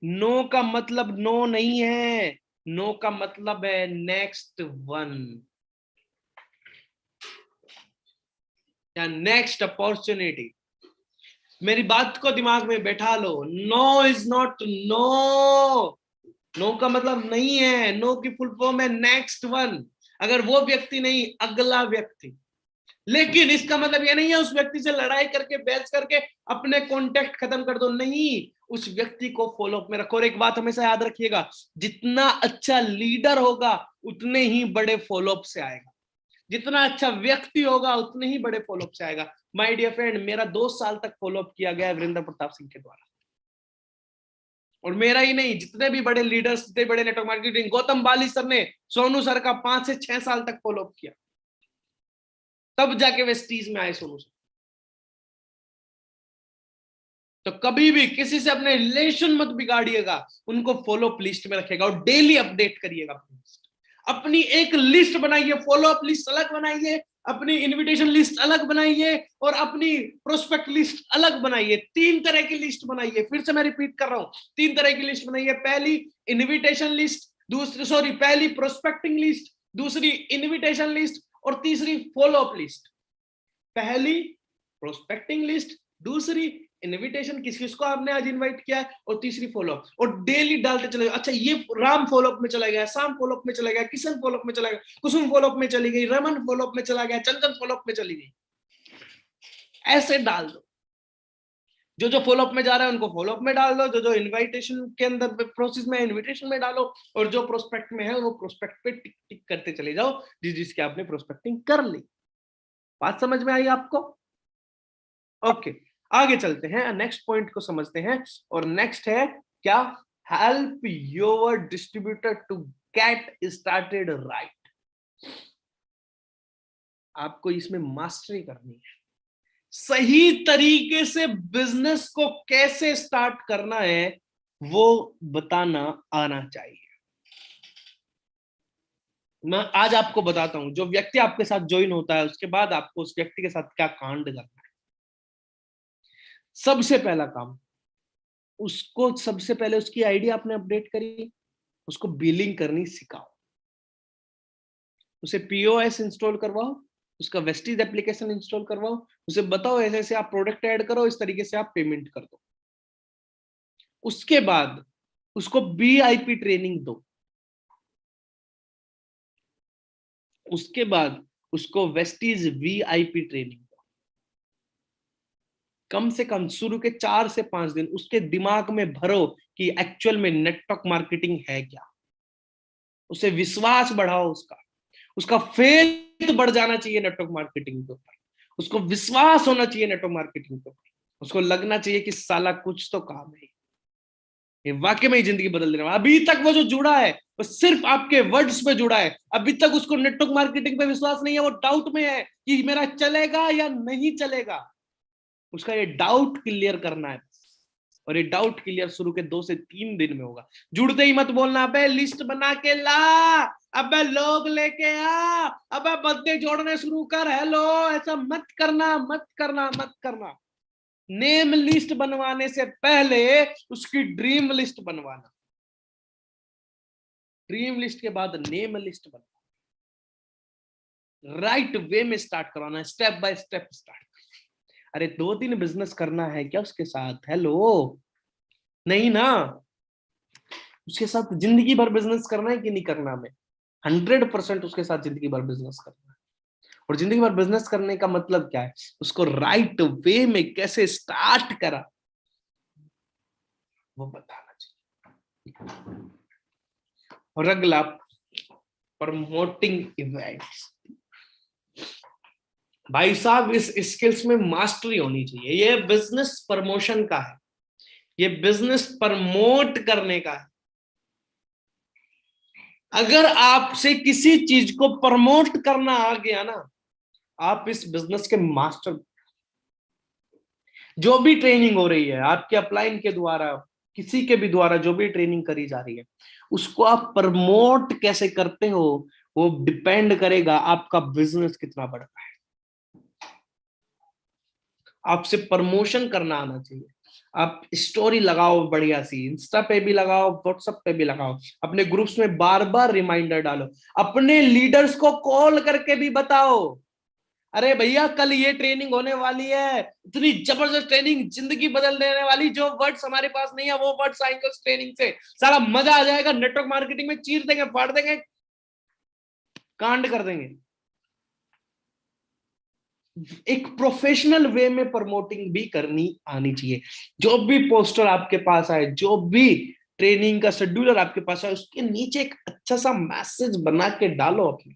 नो का मतलब नो नहीं है, नो का मतलब है नेक्स्ट वन या नेक्स्ट अपॉर्चुनिटी। मेरी बात को दिमाग में बैठा लो, no is not no. No का मतलब नहीं है, नो की फुल फॉर्म है नेक्स्ट वन। अगर वो व्यक्ति नहीं, अगला व्यक्ति। लेकिन इसका मतलब ये नहीं है उस व्यक्ति से लड़ाई करके, बहस करके अपने कॉन्टेक्ट खत्म कर दो। नहीं, उस व्यक्ति को फॉलो अप में रखो। और एक बात हमेशा याद रखिएगा, जितना अच्छा लीडर होगा उतने ही बड़े फॉलो अप से आएगा। जितना अच्छा व्यक्ति होगा उतने ही बड़े फॉलो अप से आएगा। माय डियर फ्रेंड, मेरा 2 साल तक फॉलो अप किया गया है वीरेंद्र प्रताप सिंह के द्वारा। और मेरा ही नहीं, जितने भी बड़े लीडर्स, जितने बड़े नेटवर्क मार्केटिंग, गौतम बाली सर ने सोनू सर का 5 से 6 साल तक फॉलो अप किया, तब जाके वेस्टीज में आए सोनू सर। तो कभी भी किसी से अपने रिलेशन मत बिगाड़िएगा, उनको फॉलो अप लिस्ट में रखेगा और डेली अपडेट करिएगा। अपनी एक लिस्ट बनाइए, फॉलो अप लिस्ट अलग बनाइए, अपनी इनविटेशन लिस्ट अलग बनाइए और अपनी प्रोस्पेक्ट लिस्ट अलग बनाइए। 3 तरह की लिस्ट बनाइए। फिर से मैं रिपीट कर रहा हूं, 3 तरह की लिस्ट बनाइए। पहली इनविटेशन लिस्ट, पहली प्रोस्पेक्टिंग लिस्ट, दूसरी इनविटेशन लिस्ट और तीसरी फॉलो अप लिस्ट। पहली प्रोस्पेक्टिंग लिस्ट, दूसरी इनविटेशन, किस किसको आपने आज इनवाइट किया है, और तीसरी फॉलो अप। और डेली डालते चले। अच्छा, ये राम फॉलो अप में चला गया, शाम फॉलो अप में चला गया, किशन फॉलो अप में चला गया, कुसुम फॉलो अप में चली गई, रमन फॉलो अप में चला गया, चंदन फॉलो अप में चली गई। ऐसे डाल दो। जो जो फॉलो अप में जा रहा है उनको फॉलो अप में डाल दो, जो जो इनविटेशन के अंदर प्रोसेस में इनविटेशन में डालो, और जो प्रोस्पेक्ट में है वो प्रोस्पेक्ट पे टिक टिक करते चले जाओ, जिसकी आपने प्रोस्पेक्टिंग कर ली। बात समझ में आई आपको? ओके, आगे चलते हैं, नेक्स्ट पॉइंट को समझते हैं। और नेक्स्ट है क्या? Help your distributor to get started right. आपको इसमें मास्टरी करनी है। सही तरीके से बिजनेस को कैसे स्टार्ट करना है वो बताना आना चाहिए। मैं आज आपको बताता हूं, जो व्यक्ति आपके साथ ज्वाइन होता है उसके बाद आपको उस व्यक्ति के साथ क्या कांड करना है। सबसे पहला काम, उसको सबसे पहले उसकी आईडी आपने अपडेट करी, उसको बिलिंग करनी सिखाओ, उसे पीओएस इंस्टॉल करवाओ, उसका वेस्टीज एप्लीकेशन इंस्टॉल करवाओ, उसे बताओ ऐसे ऐसे आप प्रोडक्ट ऐड करो, इस तरीके से आप पेमेंट कर दो। उसके बाद उसको बीआईपी ट्रेनिंग दो। उसके बाद उसको वेस्टीज वीआईपी ट्रेनिंग दो। कम से कम शुरू के 4 से 5 दिन उसके दिमाग में भरो कि एक्चुअल में नेटवर्क मार्केटिंग है क्या। उसे विश्वास बढ़ाओ, उसका फेथ बढ़ जाना चाहिए नेटवर्क मार्केटिंग के ऊपर। उसको विश्वास होना चाहिए नेटवर्क मार्केटिंग के ऊपर। उसको लगना चाहिए कि साला कुछ तो काम है, ये वाकई में ही जिंदगी बदल देना। अभी तक वो जो जुड़ा है वो सिर्फ आपके वर्ड्स पे जुड़ा है। अभी तक उसको नेटवर्क मार्केटिंग पे विश्वास नहीं है, वो डाउट में है कि मेरा चलेगा या नहीं चलेगा। उसका ये डाउट क्लियर करना है, और ये डाउट क्लियर शुरू के 2 से 3 दिन में होगा। जुड़ते ही मत बोलना अबे लिस्ट बना के ला, अबे लोग लेके आ, अबे बंदे जोड़ने शुरू कर, हेलो, ऐसा मत करना, मत करना, मत करना। नेम लिस्ट बनवाने से पहले उसकी ड्रीम लिस्ट बनवाना, ड्रीम लिस्ट के बाद नेम लिस्ट बनवाना, राइट वे में स्टार्ट करवाना, स्टेप बाय स्टेप स्टार्ट। अरे 2 दिन बिजनेस करना है क्या उसके साथ? हेलो, नहीं ना। उसके साथ जिंदगी भर बिजनेस करना है कि नहीं करना? हमें 100% उसके साथ जिंदगी भर बिजनेस करना है। और जिंदगी भर बिजनेस करने का मतलब क्या है? उसको राइट वे में कैसे स्टार्ट करा वो बताना चाहिए। और अगला, प्रमोटिंग इवेंट्स। भाई साहब, इस स्किल्स में मास्टरी होनी चाहिए। ये बिजनेस प्रमोशन का है, ये बिजनेस प्रमोट करने का है। अगर आपसे किसी चीज को प्रमोट करना आ गया ना, आप इस बिजनेस के मास्टर। जो भी ट्रेनिंग हो रही है आपके अपलाइन के द्वारा, किसी के भी द्वारा जो भी ट्रेनिंग करी जा रही है, उसको आप प्रमोट कैसे करते हो, वो डिपेंड करेगा आपका बिजनेस कितना बड़ा है। आपसे प्रमोशन करना आना चाहिए। आप स्टोरी लगाओ बढ़िया सी, इंस्टा पे भी लगाओ, व्हाट्सएप पे भी लगाओ, अपने ग्रुप्स में बार बार रिमाइंडर डालो, अपने लीडर्स को कॉल करके भी बताओ, अरे भैया कल ये ट्रेनिंग होने वाली है, इतनी जबरदस्त ट्रेनिंग, जिंदगी बदल देने वाली, जो वर्ड्स हमारे पास नहीं है वो वर्ड्स आएंगे उस ट्रेनिंग से, सारा मजा आ जाएगा, नेटवर्क मार्केटिंग में चीर देंगे, फाड़ देंगे, कांड कर देंगे। एक प्रोफेशनल वे में प्रमोटिंग भी करनी आनी चाहिए। जो भी पोस्टर आपके पास आए, जो भी ट्रेनिंग का शेड्यूलर आपके पास आए, उसके नीचे एक अच्छा सा मैसेज बना के डालो अपने।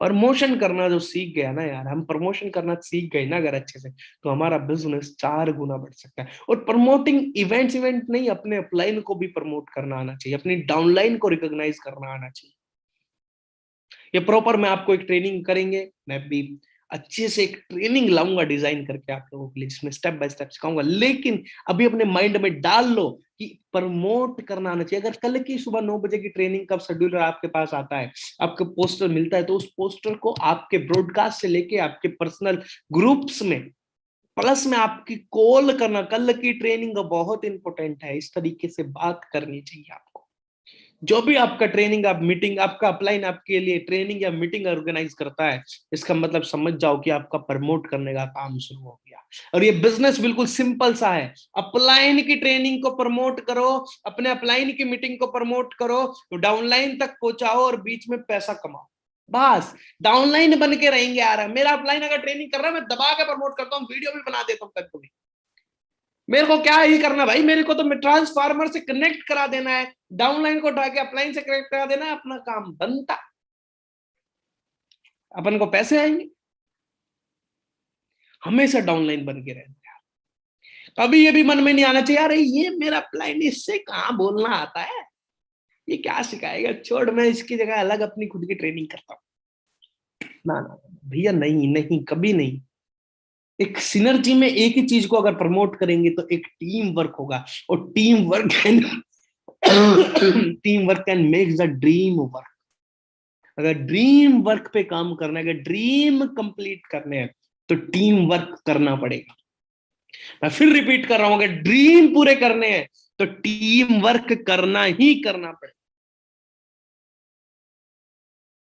प्रमोशन करना जो सीख गया ना यार, हम प्रमोशन करना सीख गए ना अगर अच्छे से, तो हमारा बिजनेस 4 गुना बढ़ सकता है। और प्रमोटिंग इवेंट नहीं, अपने अपलाइन को भी प्रमोट करना आना चाहिए, अपनी डाउनलाइन को रिकॉग्नाइज करना आना चाहिए। ये प्रॉपर मैं आपको एक ट्रेनिंग करेंगे, मैं भी अच्छे से एक ट्रेनिंग लाऊंगा डिजाइन करके आप लोगों के लिए, जिसमें स्टेप बाय स्टेप सिखाऊंगा। लेकिन अभी अपने माइंड में डाल लो कि प्रमोट करना आना चाहिए। अगर कल की सुबह 9 बजे की ट्रेनिंग का शेड्यूलर आपके पास आता है, आपको पोस्टर मिलता है, तो उस पोस्टर को आपके ब्रॉडकास्ट से लेके आपके पर्सनल ग्रुप्स में, प्लस में आपकी कॉल करना, कल की ट्रेनिंग बहुत इंपॉर्टेंट है, इस तरीके से बात करनी चाहिए आपको। जो भी आपका ट्रेनिंग, आप मीटिंग, आपका अपलाइन आपके लिए ट्रेनिंग या मीटिंग ऑर्गेनाइज करता है, इसका मतलब समझ जाओ कि आपका प्रमोट करने का काम शुरू हो गया। और ये बिजनेस बिल्कुल सिंपल सा है, अपलाइन की ट्रेनिंग को प्रमोट करो, अपने अपलाइन की मीटिंग को प्रमोट करो, तो डाउनलाइन तक पहुंचाओ और बीच में पैसा कमाओ, बस। डाउनलाइन बन के रहेंगे यार, मेरा अपलाइन अगर ट्रेनिंग कर रहा है, मैं दबा के प्रमोट करता हूँ, वीडियो भी बना देता हूँ कभी। मेरे को क्या ही करना भाई, मेरे को तो ट्रांसफार्मर से कनेक्ट करा देना है, डाउनलाइन को उठा के अपलाइन से कनेक्ट करा देना है, अपना काम बनता, अपन को पैसे आएंगे। हमेशा डाउनलाइन बन के रहना है। कभी ये भी मन में नहीं आना चाहिए अरे ये मेरा अपलाइन, इससे कहाँ बोलना आता है, ये क्या सिखाएगा, छोड़, मैं इसकी जगह अलग अपनी खुद की ट्रेनिंग करता हूँ। ना ना भैया, नहीं नहीं, कभी नहीं। एक सिनर्जी में एक ही चीज को अगर प्रमोट करेंगे तो एक टीम वर्क होगा, और team work team work can make the dream work. अगर ड्रीम वर्क पे काम करना है, अगर ड्रीम कंप्लीट करने हैं, तो टीम वर्क करना पड़ेगा। मैं फिर रिपीट कर रहा हूं, अगर ड्रीम पूरे करने हैं तो टीम वर्क करना ही करना पड़ेगा,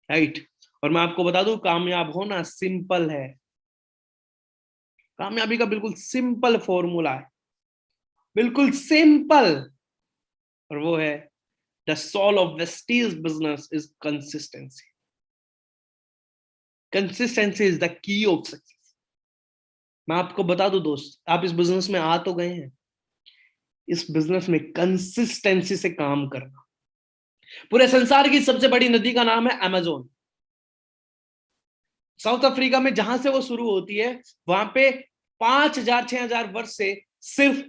राइट। और मैं आपको बता दूं, कामयाब होना सिंपल है, कामयाबी का बिल्कुल सिंपल फॉर्मूला है, बिल्कुल सिंपल। और वो है, the soul of Vestige business is consistency. Consistency is the key of success. मैं आपको बता दूं दोस्त, आप इस बिजनेस में आ तो गए हैं, इस बिजनेस में कंसिस्टेंसी से काम करना। पूरे संसार की सबसे बड़ी नदी का नाम है अमेजोन। साउथ अफ्रीका में जहां से वो शुरू होती है, वहां पे 5,000 6,000 वर्ष से सिर्फ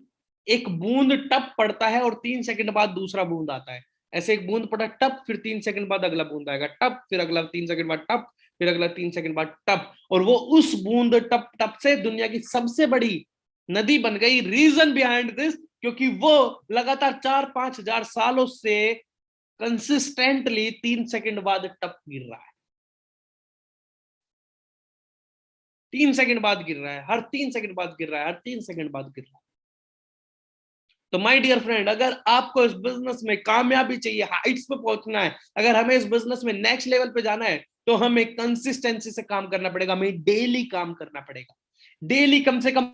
एक बूंद टप पड़ता है, और 3 सेकंड बाद दूसरा बूंद आता है। ऐसे एक बूंद पड़ा टप, फिर 3 सेकंड बाद अगला बूंद आएगा टप, फिर अगला 3 सेकंड बाद टप, फिर अगला 3 सेकंड बाद टप, और वो उस बूंद टप टप से दुनिया की सबसे बड़ी नदी बन गई। रीजन बिहाइंड दिस, क्योंकि वो लगातार 4-5 हजार सालों से कंसिस्टेंटली 3 सेकंड बाद टप गिर रहा है, 3 सेकंड बाद गिर रहा है, हर 3 सेकंड बाद गिर रहा है, हर 3 सेकंड बाद गिर रहा है। तो माय डियर फ्रेंड, अगर आपको इस बिजनेस में कामयाबी चाहिए, हाइट्स पे पहुंचना है, अगर हमें इस बिजनेस में नेक्स्ट लेवल पे जाना है, तो हमें कंसिस्टेंसी से काम करना पड़ेगा, हमें डेली काम करना पड़ेगा, डेली कम से कम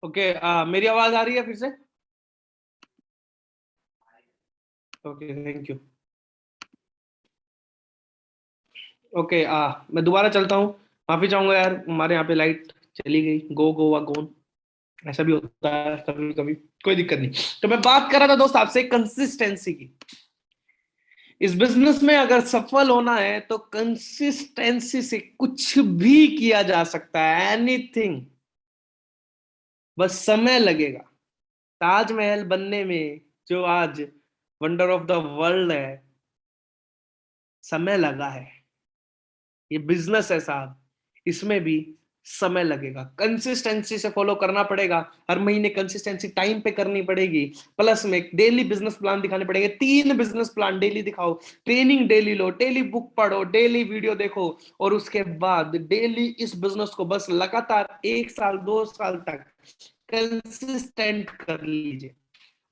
ओके, मेरी आवाज आ रही है फिर से? Okay, thank you. ओके, मैं दोबारा चलता हूँ। माफी चाहूंगा यार, हमारे यहाँ पे लाइट चली गई। गो गोवा गोन, ऐसा भी होता है कभी कभी, कोई दिक्कत नहीं। तो मैं बात कर रहा था दोस्त आपसे कंसिस्टेंसी की। इस बिजनेस में अगर सफल होना है तो कंसिस्टेंसी से कुछ भी किया जा सकता है, एनीथिंग। बस समय लगेगा। ताजमहल बनने में जो आज वंडर ऑफ द वर्ल्ड है, समय लगा है। ये बिजनेस है साहब, इसमें भी समय लगेगा। कंसिस्टेंसी से फॉलो करना पड़ेगा, हर महीने कंसिस्टेंसी टाइम पे करनी पड़ेगी। प्लस में डेली बिजनेस प्लान दिखाने पड़ेंगे, 3 बिजनेस प्लान डेली दिखाओ, ट्रेनिंग डेली लो, डेली बुक पढ़ो, डेली वीडियो देखो, और उसके बाद डेली इस बिजनेस को बस लगातार 1 साल 2 साल तक कंसिस्टेंट कर लीजिए।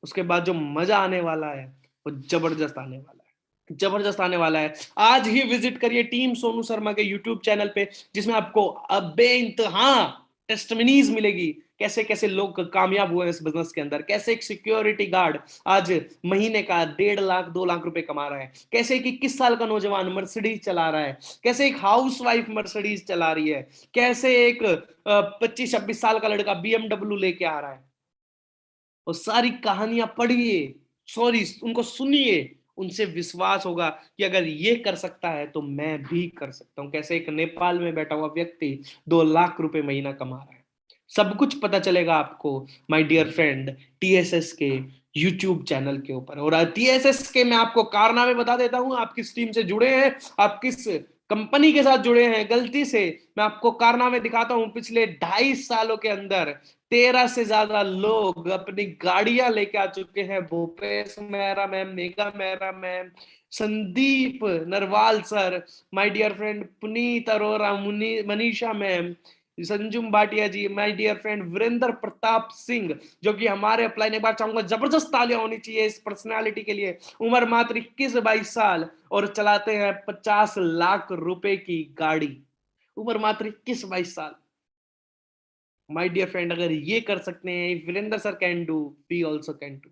उसके बाद जो मजा आने वाला है वो जबरदस्त आने वाला है, जबरदस्त आने वाला है। आज ही विजिट करिए टीम सोनू शर्मा के यूट्यूब चैनल पे, जिसमें आपको बेइंतहा टेस्टिमनीज मिलेगी, कैसे कैसे लोग कामयाब हुए इस बिजनेस के अंदर, कैसे एक सिक्योरिटी गार्ड आज महीने का 1.5 लाख 2 लाख रुपए कमा रहा है, कैसे एक 21 साल का नौजवान मर्सिडीज चला रहा है, कैसे एक हाउस वाइफ मर्सिडीज चला रही है, कैसे एक 25-26 साल का लड़का BMW लेके आ रहा है। और सारी कहानियां पढ़िए, सॉरी उनको सुनिए, उनसे विश्वास होगा कि अगर ये कर सकता है तो मैं भी कर सकता हूं। कैसे एक नेपाल में बैठा हुआ व्यक्ति 2 लाख रुपए महीना कमा रहा है, सब कुछ पता चलेगा आपको माय डियर फ्रेंड TSS के यूट्यूब चैनल के ऊपर। और TSS के मैं आपको कारनामे बता देता हूं, आप किस टीम से जुड़े हैं, आप किस कंपनी के साथ जुड़े हैं। गलती से मैं आपको कारनामे दिखाता हूं। पिछले 2.5 सालों के अंदर 13 से ज्यादा लोग अपनी गाड़ियां लेके आ चुके हैं। Bhupesh Mehra ma'am, Megha Mehra ma'am, Sandeep Narwal sir, my dear friend Puneet Arora, Manisha ma'am, Sanjum Bhatia ji, my dear friend Virendra Pratap Singh, जो कि हमारे अपलाइन। एक बार चाहूंगा जबरदस्त तालियां होनी चाहिए इस पर्सनालिटी के लिए। उम्र मात्र 21-22 साल और चलाते हैं 50 लाख रुपए की गाड़ी। उम्र मात्र 21-22 साल। माय डियर फ्रेंड, अगर ये कर सकते हैं, Virendra sir can do, we also can do.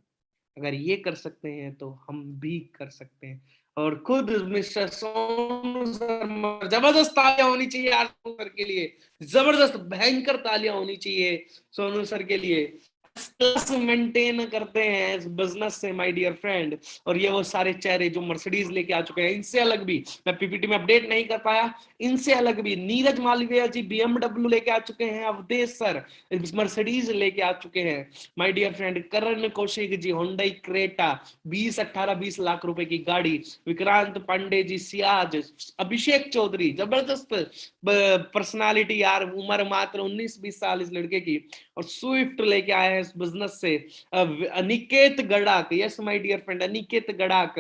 अगर ये कर सकते हैं तो हम भी कर सकते हैं। और खुद मिस्टर सोनू सर, जबरदस्त तालियां होनी चाहिए यार सोनू सर के लिए, जबरदस्त भयंकर तालियां होनी चाहिए सोनू सर के लिए। क्लास मेंटेन करते हैं इस बिजनेस से माय डियर फ्रेंड। और ये वो सारे चेहरे जो मर्सिडीज लेके आ चुके हैं, इनसे अलग भी मैं PPT में अपडेट नहीं कर पाया, इनसे अलग भी नीरज मालवीय जी BMW लेके आ चुके हैं, अवधेश सर मर्सिडीज लेके आ चुके हैं my dear friend. Karan Kaushik ji Honda Creta 20-18-20 lakh रुपए की गाड़ी, विक्रांत पांडे जी सियाज, अभिषेक चौधरी जबरदस्त पर्सनालिटी यार, उम्र मात्र 19-20 साल इस लड़के की, और स्विफ्ट लेके आए हैं इस बिजनेस से। Aniket Gadak, yes my dear friend, Aniket Gadak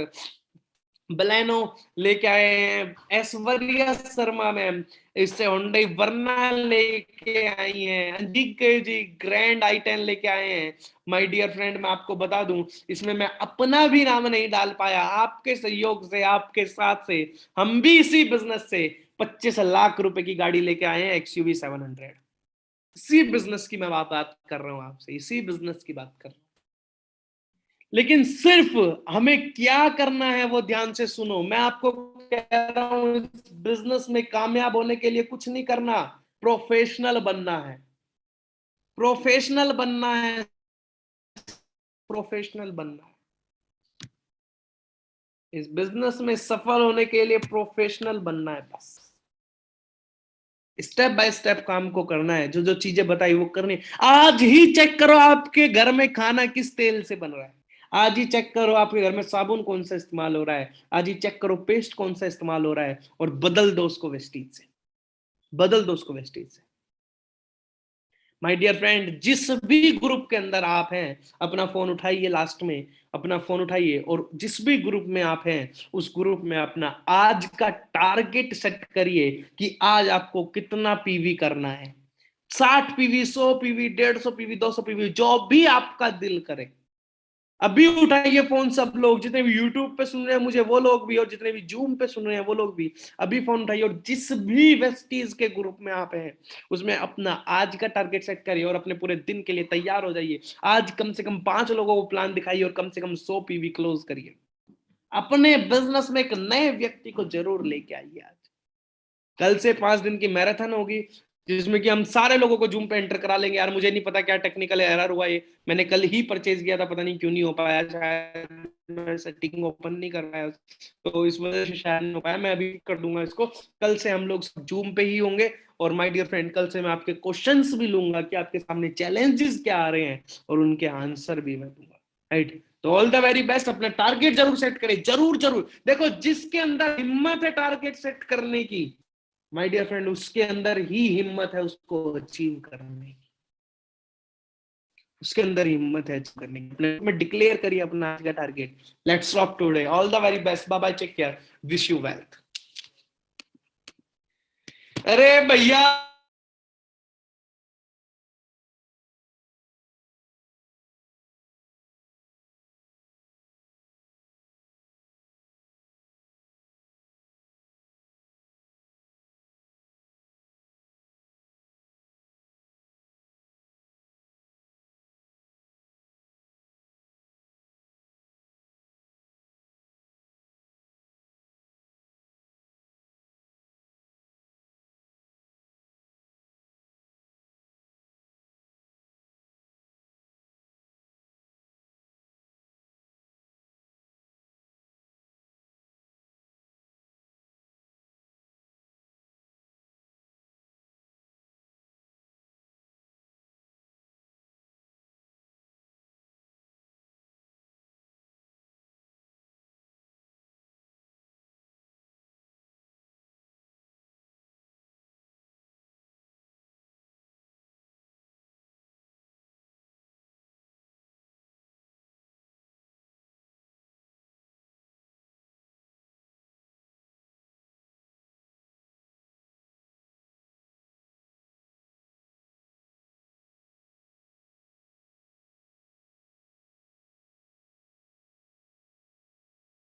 Baleno लेके आए हैं। ऐश्वर्या शर्मा मैम इससे होंडई वरना लेके आई हैं। अंजिक जी ग्रैंड i10 लेके आए हैं माय डियर फ्रेंड। मैं आपको बता दूं, इसमें मैं अपना भी नाम नहीं डाल पाया, आपके सहयोग से, आपके साथ से हम भी इसी बिजनेस से 25 लाख रुपए की गाड़ी लेके आए हैं, XUV 700। इसी बिजनेस की मैं बात कर रहा हूं आपसे, इसी बिजनेस की बात कर रहा हूं। लेकिन सिर्फ हमें क्या करना है वो ध्यान से सुनो। मैं आपको कह रहा हूं इस बिजनेस में कामयाब होने के लिए कुछ नहीं करना, प्रोफेशनल बनना है, प्रोफेशनल बनना है, प्रोफेशनल बनना है। इस बिजनेस में सफल होने के लिए प्रोफेशनल बनना है, बस स्टेप बाय स्टेप काम को करना है। जो जो चीजें बताई वो करनी है। आज ही चेक करो आपके घर में खाना किस तेल से बन रहा है, आज ही चेक करो आपके घर में साबुन कौन सा इस्तेमाल हो रहा है, आज ही चेक करो पेस्ट कौन सा इस्तेमाल हो रहा है, और बदल दो उसको वेस्टीज से, बदल दो उसको वेस्टीज से। माय डियर फ्रेंड, जिस भी ग्रुप के अंदर आप हैं, अपना फोन उठाइए, लास्ट में अपना फोन उठाइए, और जिस भी ग्रुप में आप हैं उस ग्रुप में अपना आज का टारगेट सेट करिए कि आज आपको कितना PV करना है। 60 PV, 100 PV, 150 PV, 200 PV, जो भी आपका दिल करे अभी उठाइए फोन सब लोग, जितने भी यूट्यूब पे सुन रहे हैं मुझे वो लोग भी, और जितने भी जूम पे सुन रहे हैं वो लोग भी, अभी फोन उठाइए और जिस भी वेस्टीज के ग्रुप में आप हैं उसमें अपना आज का टारगेट सेट करिए और अपने पूरे दिन के लिए तैयार हो जाइए। आज कम से कम 5 लोगों को प्लान दिखाइए और कम से कम 100 पीवी क्लोज करिए। अपने बिजनेस में एक नए व्यक्ति को जरूर लेके आइए। आज कल से 5 दिन की मैराथन होगी जिसमें कि हम सारे लोगों को जूम पे एंटर करा लेंगे। यार मुझे नहीं पता क्या टेक्निकल एरर हुआ, ये मैंने कल ही परचेज किया था, पता नहीं क्यों नहीं हो पाया, शायद मैं सेटिंग ओपन नहीं कर पाया तो इस वजह से शायद नहीं हो पाया। मैं अभी कर दूंगा इसको। कल से हम लोग जूम पे ही होंगे और माय डियर फ्रेंड कल से मैं आपके क्वेश्चंस भी लूंगा कि आपके सामने चैलेंजेस क्या आ रहे हैं और उनके आंसर भी मैं दूंगा, राइट। तो ऑल द वेरी बेस्ट। अपना टारगेट जरूर सेट करें, जरूर जरूर। देखो जिसके अंदर हिम्मत है टारगेट सेट करने की माय डियर फ्रेंड, उसके अंदर ही हिम्मत है उसको अचीव करने की, उसके अंदर हिम्मत है अचीव करने की। में डिक्लेयर करिए अपना आज का target. Let's rock today. All the very best. Bye bye, take care, wish you wealth. अरे भैया